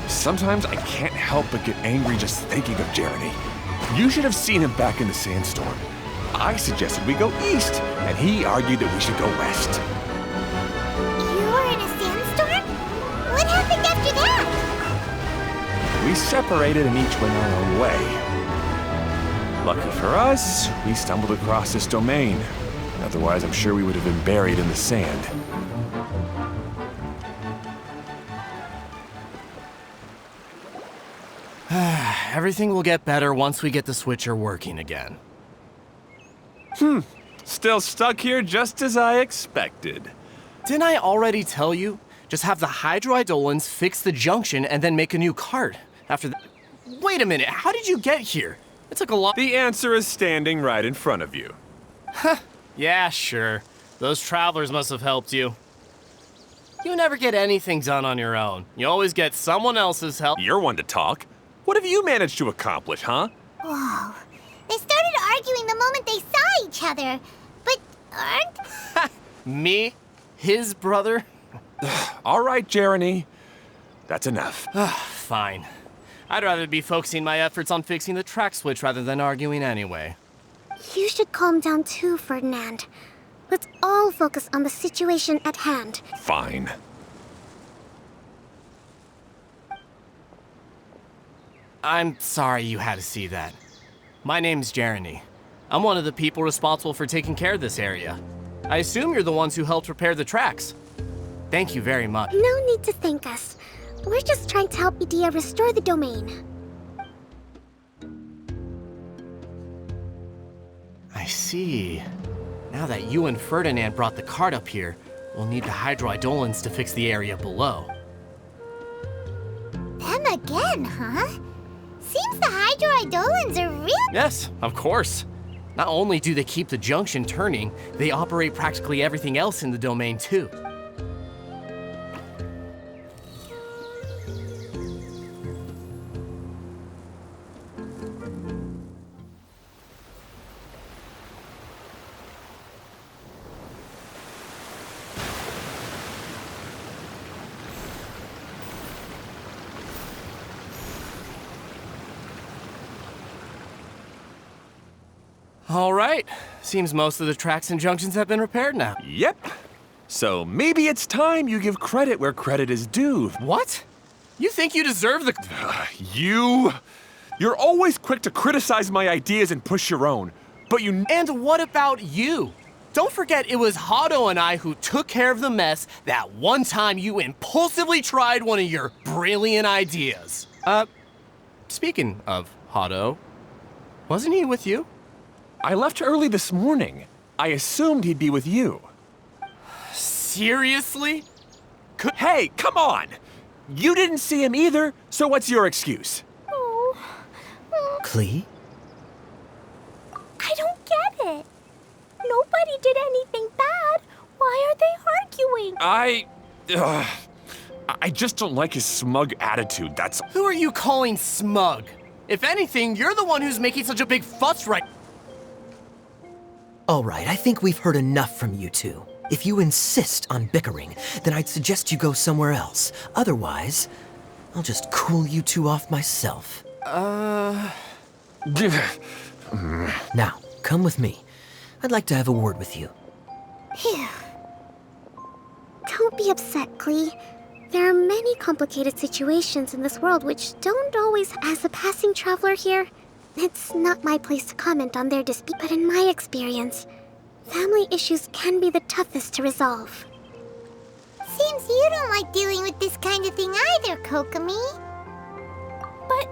Sometimes I can't help but get angry just thinking of Jeremy. You should have seen him back in the sandstorm. I suggested we go east, and he argued that we should go west. You were in a sandstorm? What happened after that? We separated and each went our own way. Lucky for us, we stumbled across this domain. Otherwise, I'm sure we would have been buried in the sand. Everything will get better once we get the switcher working again. Still stuck here just as I expected. Didn't I already tell you? Just have the hydroidolins fix the junction and then make a new cart. After that... Wait a minute, how did you get here? It took a lot... The answer is standing right in front of you. Yeah, sure. Those travelers must have helped you. You never get anything done on your own. You always get someone else's help. You're one to talk. What have you managed to accomplish, huh? Whoa. They started arguing the moment they saw each other. But aren't... Me? His brother? All right, Jeremy. That's enough. Fine. I'd rather be focusing my efforts on fixing the track switch rather than arguing anyway. You should calm down too, Ferdinand. Let's all focus on the situation at hand. Fine. I'm sorry you had to see that. My name's Jeremy. I'm one of the people responsible for taking care of this area. I assume you're the ones who helped repair the tracks. Thank you very much. No need to thank us. We're just trying to help Edea restore the domain. I see. Now that you and Ferdinand brought the cart up here, we'll need the hydroidolins to fix the area below. Them again, huh? Seems the hydroidolins are real. Yes, of course. Not only do they keep the junction turning, they operate practically everything else in the domain too. All right. Seems most of the tracks and junctions have been repaired now. Yep. So maybe it's time you give credit where credit is due. What? You think you deserve the... You're always quick to criticize my ideas and push your own, but you... And what about you? Don't forget it was Hado and I who took care of the mess that one time you impulsively tried one of your brilliant ideas. Speaking of Hado, wasn't he with you? I left early this morning. I assumed he'd be with you. Seriously? Hey, come on! You didn't see him either, so what's your excuse? Klee? I don't get it. Nobody did anything bad. Why are they arguing? I just don't like his smug attitude, that's... Who are you calling smug? If anything, you're the one who's making such a big fuss right... All right, I think we've heard enough from you two. If you insist on bickering, then I'd suggest you go somewhere else. Otherwise, I'll just cool you two off myself. Now, come with me. I'd like to have a word with you. Phew. Don't be upset, Klee. There are many complicated situations in this world which don't always... As a passing traveler here, it's not my place to comment on their dispute, but in my experience, family issues can be the toughest to resolve. Seems you don't like dealing with this kind of thing either, Kokomi. But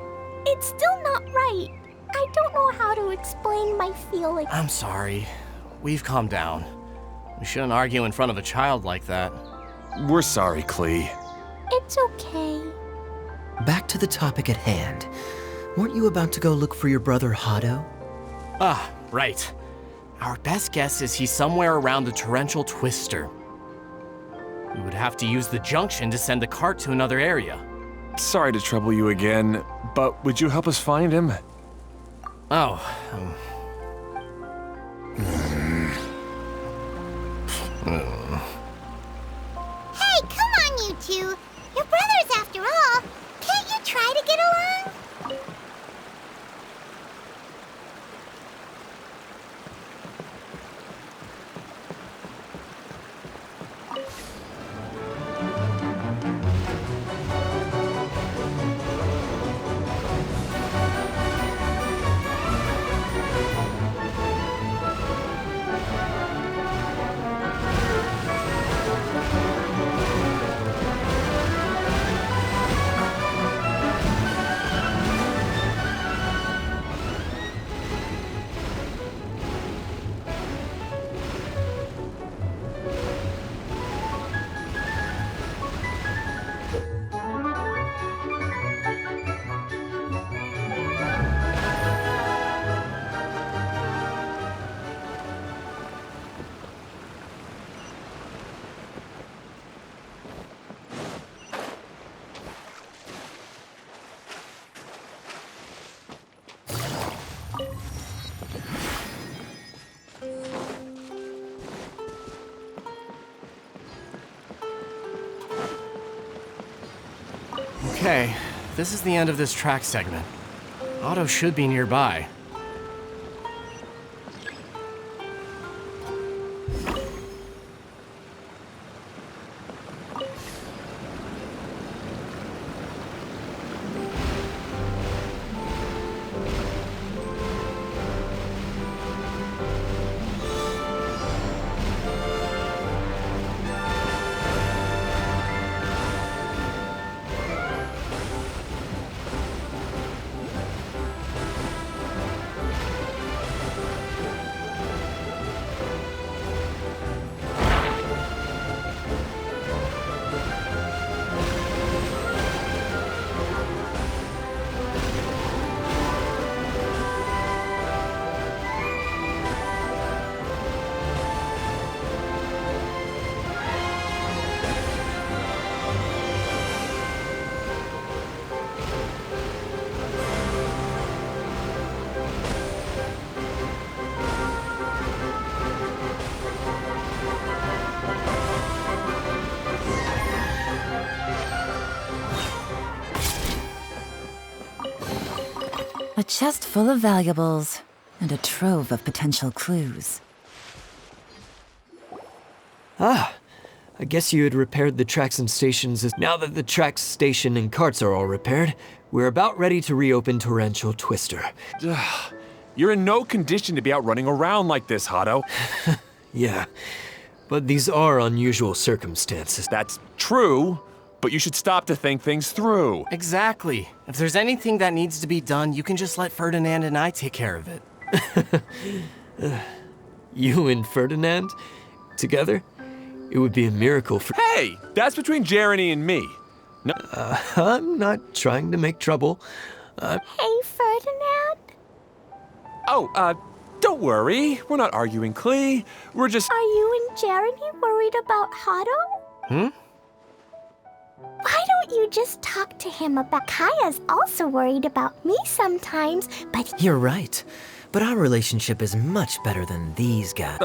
it's still not right. I don't know how to explain my feelings. I'm sorry. We've calmed down. We shouldn't argue in front of a child like that. We're sorry, Klee. It's okay. Back to the topic at hand. Weren't you about to go look for your brother Hado? Ah, right. Our best guess is he's somewhere around the Torrential Twister. We would have to use the junction to send the cart to another area. Sorry to trouble you again, but would you help us find him? Oh, Hey, come on, you two. You're brothers after all. Can't you try to get along? okay. This is the end of this track segment. Otto should be nearby. A chest full of valuables and a trove of potential clues. Ah, I guess you had repaired the tracks and stations. Now that the tracks, station, and carts are all repaired, we're about ready to reopen Torrential Twister. You're in no condition to be out running around like this, Hado. Yeah, but these are unusual circumstances. That's true, but you should stop to think things through. Exactly. If there's anything that needs to be done, you can just let Ferdinand and I take care of it. You and Ferdinand? Together? It would be a miracle for— Hey, that's between Jeremy and me. No, I'm not trying to make trouble. Hey, Ferdinand. Don't worry. We're not arguing, Klee. We're just... Are you and Jeremy worried about Hado? Why don't you just talk to him about... Kaya's also worried about me sometimes, but... You're right. But our relationship is much better than these guys.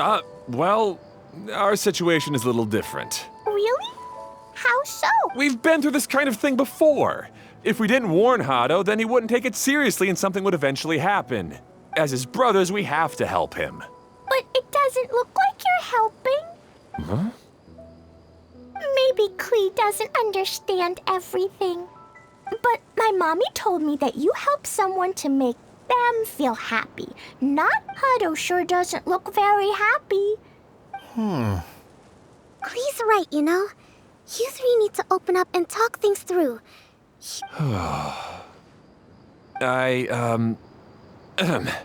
Well, our situation is a little different. Really? How so? We've been through this kind of thing before. If we didn't warn Hado, then he wouldn't take it seriously and something would eventually happen. As his brothers, we have to help him. But it doesn't look like you're helping. Huh? Maybe Klee doesn't understand everything. But my mommy told me that you help someone to make them feel happy. Not Hado sure doesn't look very happy. Klee's right, you know. You three need to open up and talk things through.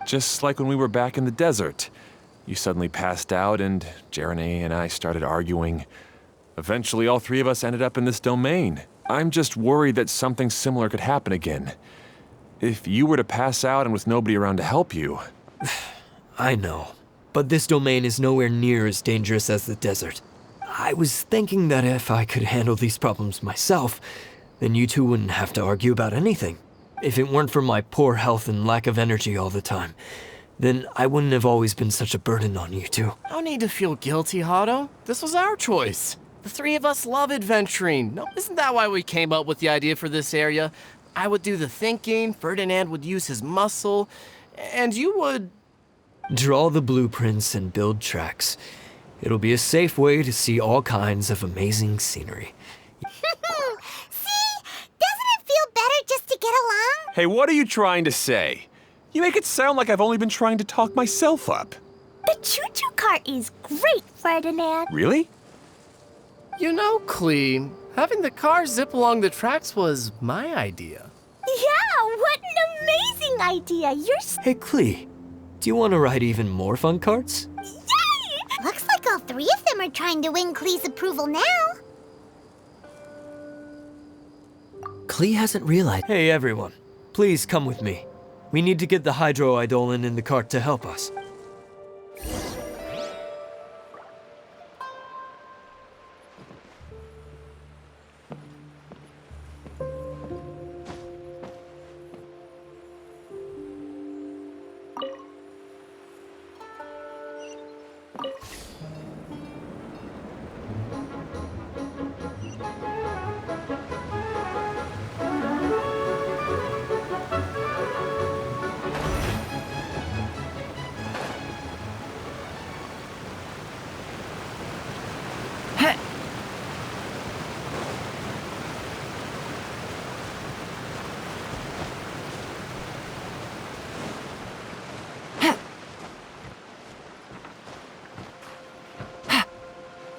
Just like when we were back in the desert. You suddenly passed out and Jerene and I started arguing. Eventually, all three of us ended up in this domain. I'm just worried that something similar could happen again. If you were to pass out and with nobody around to help you... I know, but this domain is nowhere near as dangerous as the desert. I was thinking that if I could handle these problems myself, then you two wouldn't have to argue about anything. If it weren't for my poor health and lack of energy all the time, then I wouldn't have always been such a burden on you two. No need to feel guilty, Hado. This was our choice. The three of us love adventuring. No, isn't that why we came up with the idea for this area? I would do the thinking, Ferdinand would use his muscle, and you would... Draw the blueprints and build tracks. It'll be a safe way to see all kinds of amazing scenery. See? Doesn't it feel better just to get along? Hey, what are you trying to say? You make it sound like I've only been trying to talk myself up. The choo-choo cart is great, Ferdinand. Really? You know, Klee, having the car zip along the tracks was my idea. Yeah, what an amazing idea. Hey, Klee, do you want to ride even more fun carts? Yay! Looks like all three of them are trying to win Klee's approval now. Klee hasn't realized. Hey, everyone, please come with me. We need to get the hydroidolin in the cart to help us.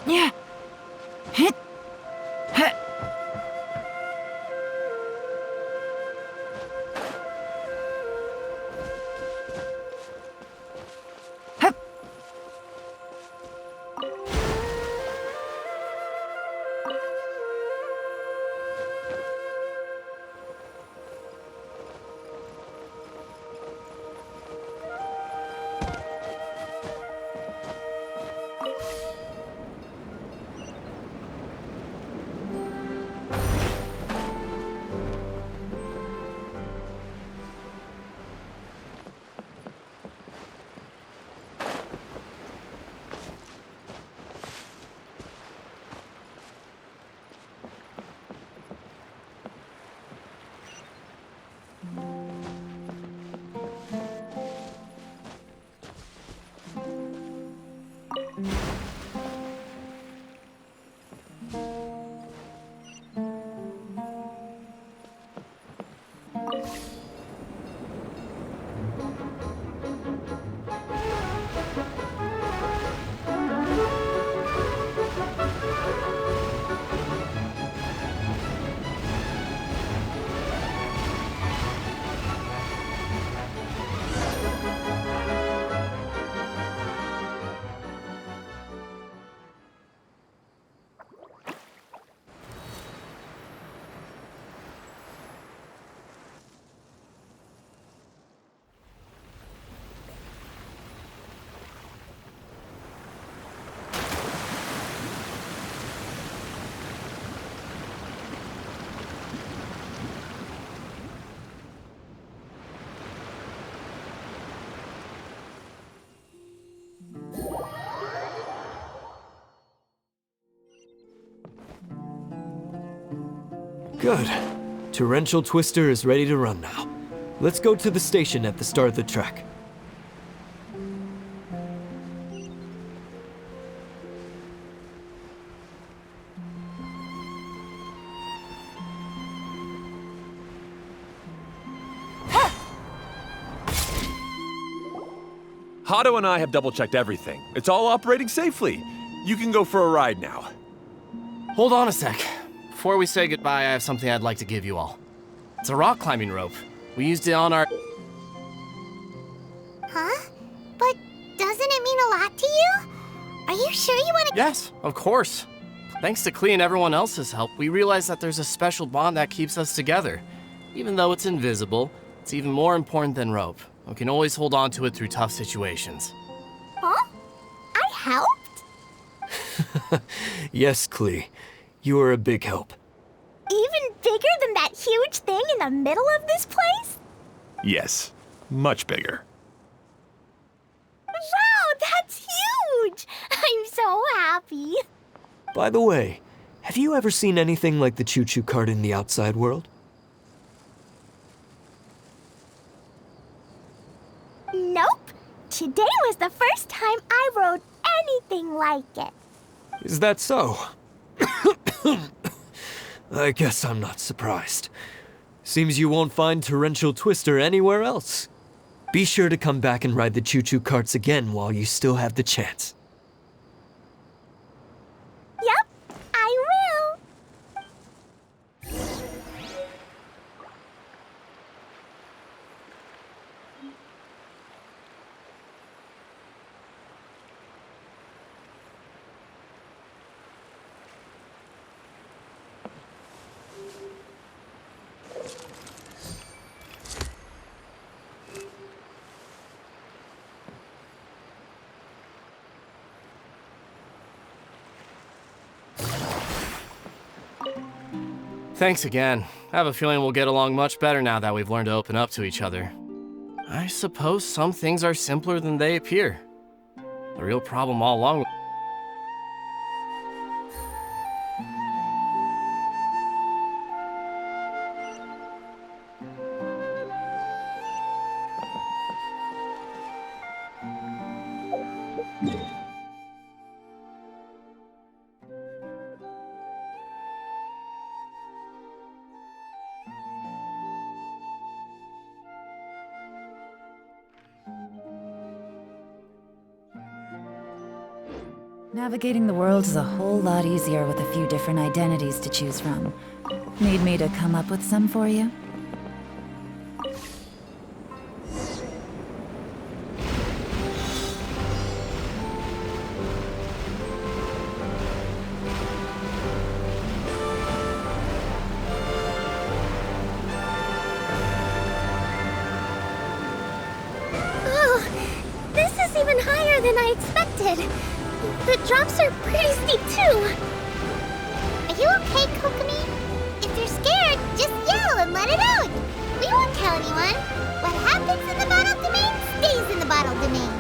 Yeah. Hit. Hit. Hup. Good. Torrential Twister is ready to run now. Let's go to the station at the start of the track. Hado and I have double-checked everything. It's all operating safely. You can go for a ride now. Hold on a sec. Before we say goodbye, I have something I'd like to give you all. It's a rock climbing rope. We used it on our... Huh? But doesn't it mean a lot to you? Are you sure you want to... Yes, of course. Thanks to Klee and everyone else's help, we realized that there's a special bond that keeps us together. Even though it's invisible, it's even more important than rope. We can always hold on to it through tough situations. Huh? I helped? Yes, Klee. You are a big help. Even bigger than that huge thing in the middle of this place? Yes, much bigger. Wow, that's huge! I'm so happy. By the way, have you ever seen anything like the choo-choo cart in the outside world? Nope. Today was the first time I rode anything like it. Is that so? I guess I'm not surprised. Seems you won't find Torrential Twister anywhere else. Be sure to come back and ride the choo-choo carts again while you still have the chance. Yep, I will. Thanks again. I have a feeling we'll get along much better now that we've learned to open up to each other. I suppose some things are simpler than they appear. The real problem all along... Navigating the world is a whole lot easier with a few different identities to choose from. Need me to come up with some for you? Oh, this is even higher than I expected. The drops are pretty steep, too. Are you okay, Kokomi? If you're scared, just yell and let it out. We won't tell anyone. What happens in the bottle domain stays in the bottle domain.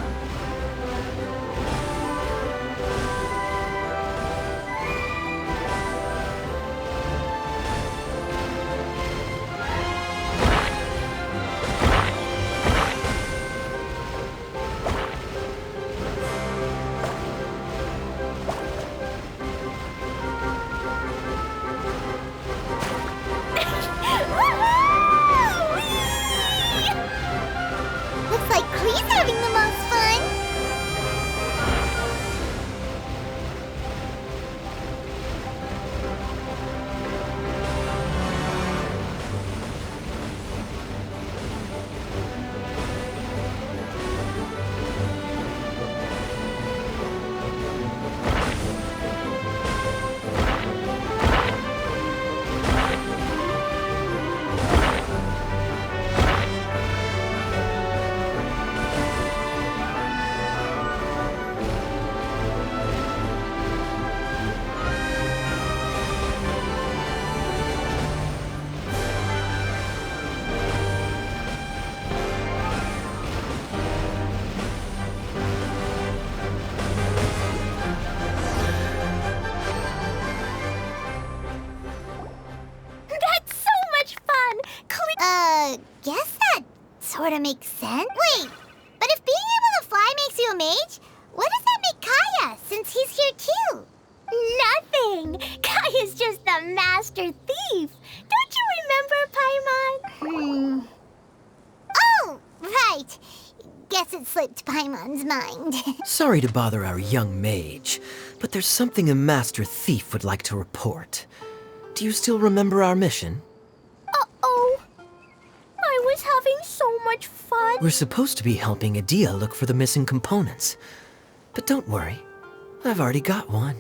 Looks like Klee's having the most fun. sorta makes sense. Wait, but if being able to fly makes you a mage, what does that make Kaya, since he's here too? Nothing! Kaya's just the master thief! Don't you remember, Paimon? Oh, right. Guess it slipped Paimon's mind. Sorry to bother our young mage, but there's something a Master Thief would like to report. Do you still remember our mission? Uh-oh. I was having so much fun. We're supposed to be helping Adia look for the missing components. But don't worry, I've already got one.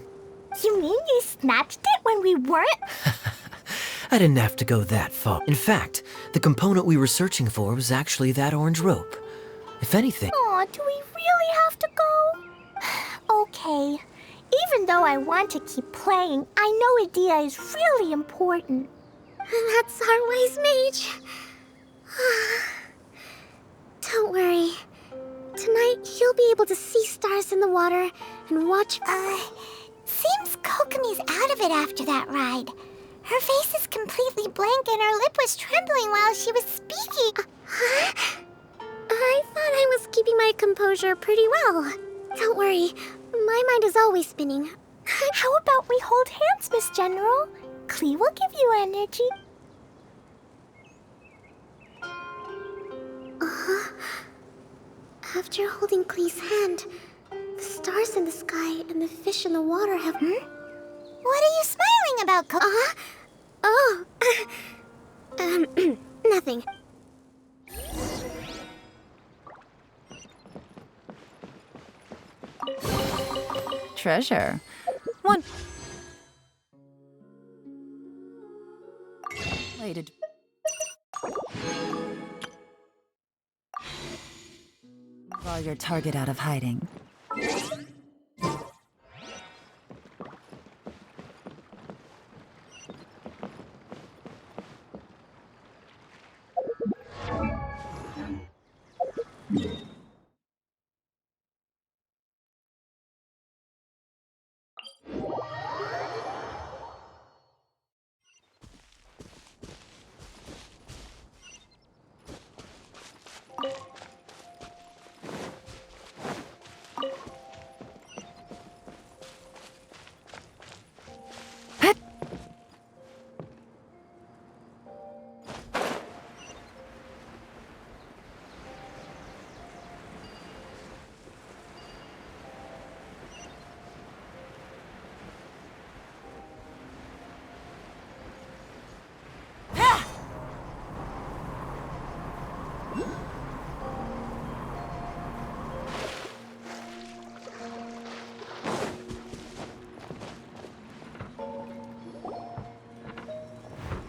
You mean you snatched it when we weren't? I didn't have to go that far. In fact, the component we were searching for was actually that orange rope. If anything... Aw, do we really have to go? Okay. Even though I want to keep playing, I know Adia is really important. That's our wise mage. Don't worry. Tonight, you'll be able to see stars in the water and watch... Seems Kokomi's out of it after that ride. Her face is completely blank and her lip was trembling while she was speaking. I thought I was keeping my composure pretty well. Don't worry, my mind is always spinning. How about we hold hands, Miss General? Klee will give you energy. After holding Klee's hand, the stars in the sky and the fish in the water have... What are you smiling about, Oh. Nothing. Treasure. One. Waited. Draw your target out of hiding.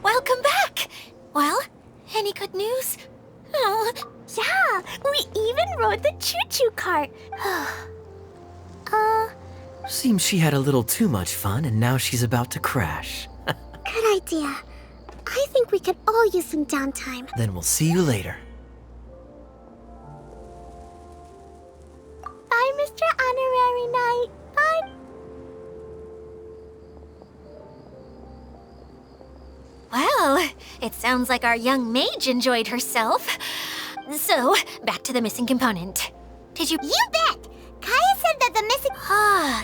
Welcome back! Well, any good news? Oh, yeah, we even rode the choo-choo cart. Seems she had a little too much fun and now she's about to crash. Good idea. I think we could all use some downtime. Then we'll see you later. Bye, Mr. Honorary Knight. Bye. well, it sounds like our young mage enjoyed herself. So, back to the missing component. Did you... You bet! Kaya said that the missing...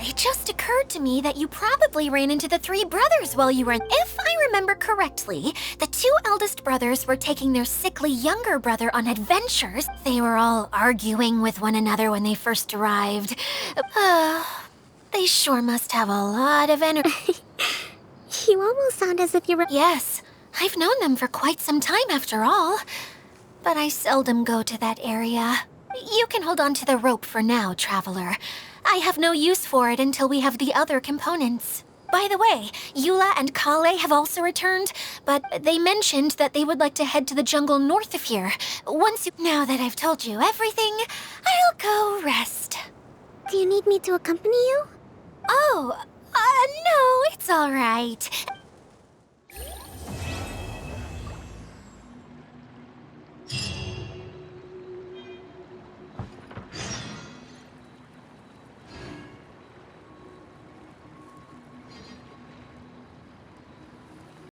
It just occurred to me that you probably ran into the three brothers while you were in... If I remember correctly, the two eldest brothers were taking their sickly younger brother on adventures. They were all arguing with one another when they first arrived. They sure must have a lot of energy. You almost sound as if you were... Yes, I've known them for quite some time after all. But I seldom go to that area. You can hold on to the rope for now, Traveler. I have no use for it until we have the other components. By the way, Eula and Kale have also returned, but they mentioned that they would like to head to the jungle north of here. Now that I've told you everything, I'll go rest. Do you need me to accompany you? Oh, no, it's all right.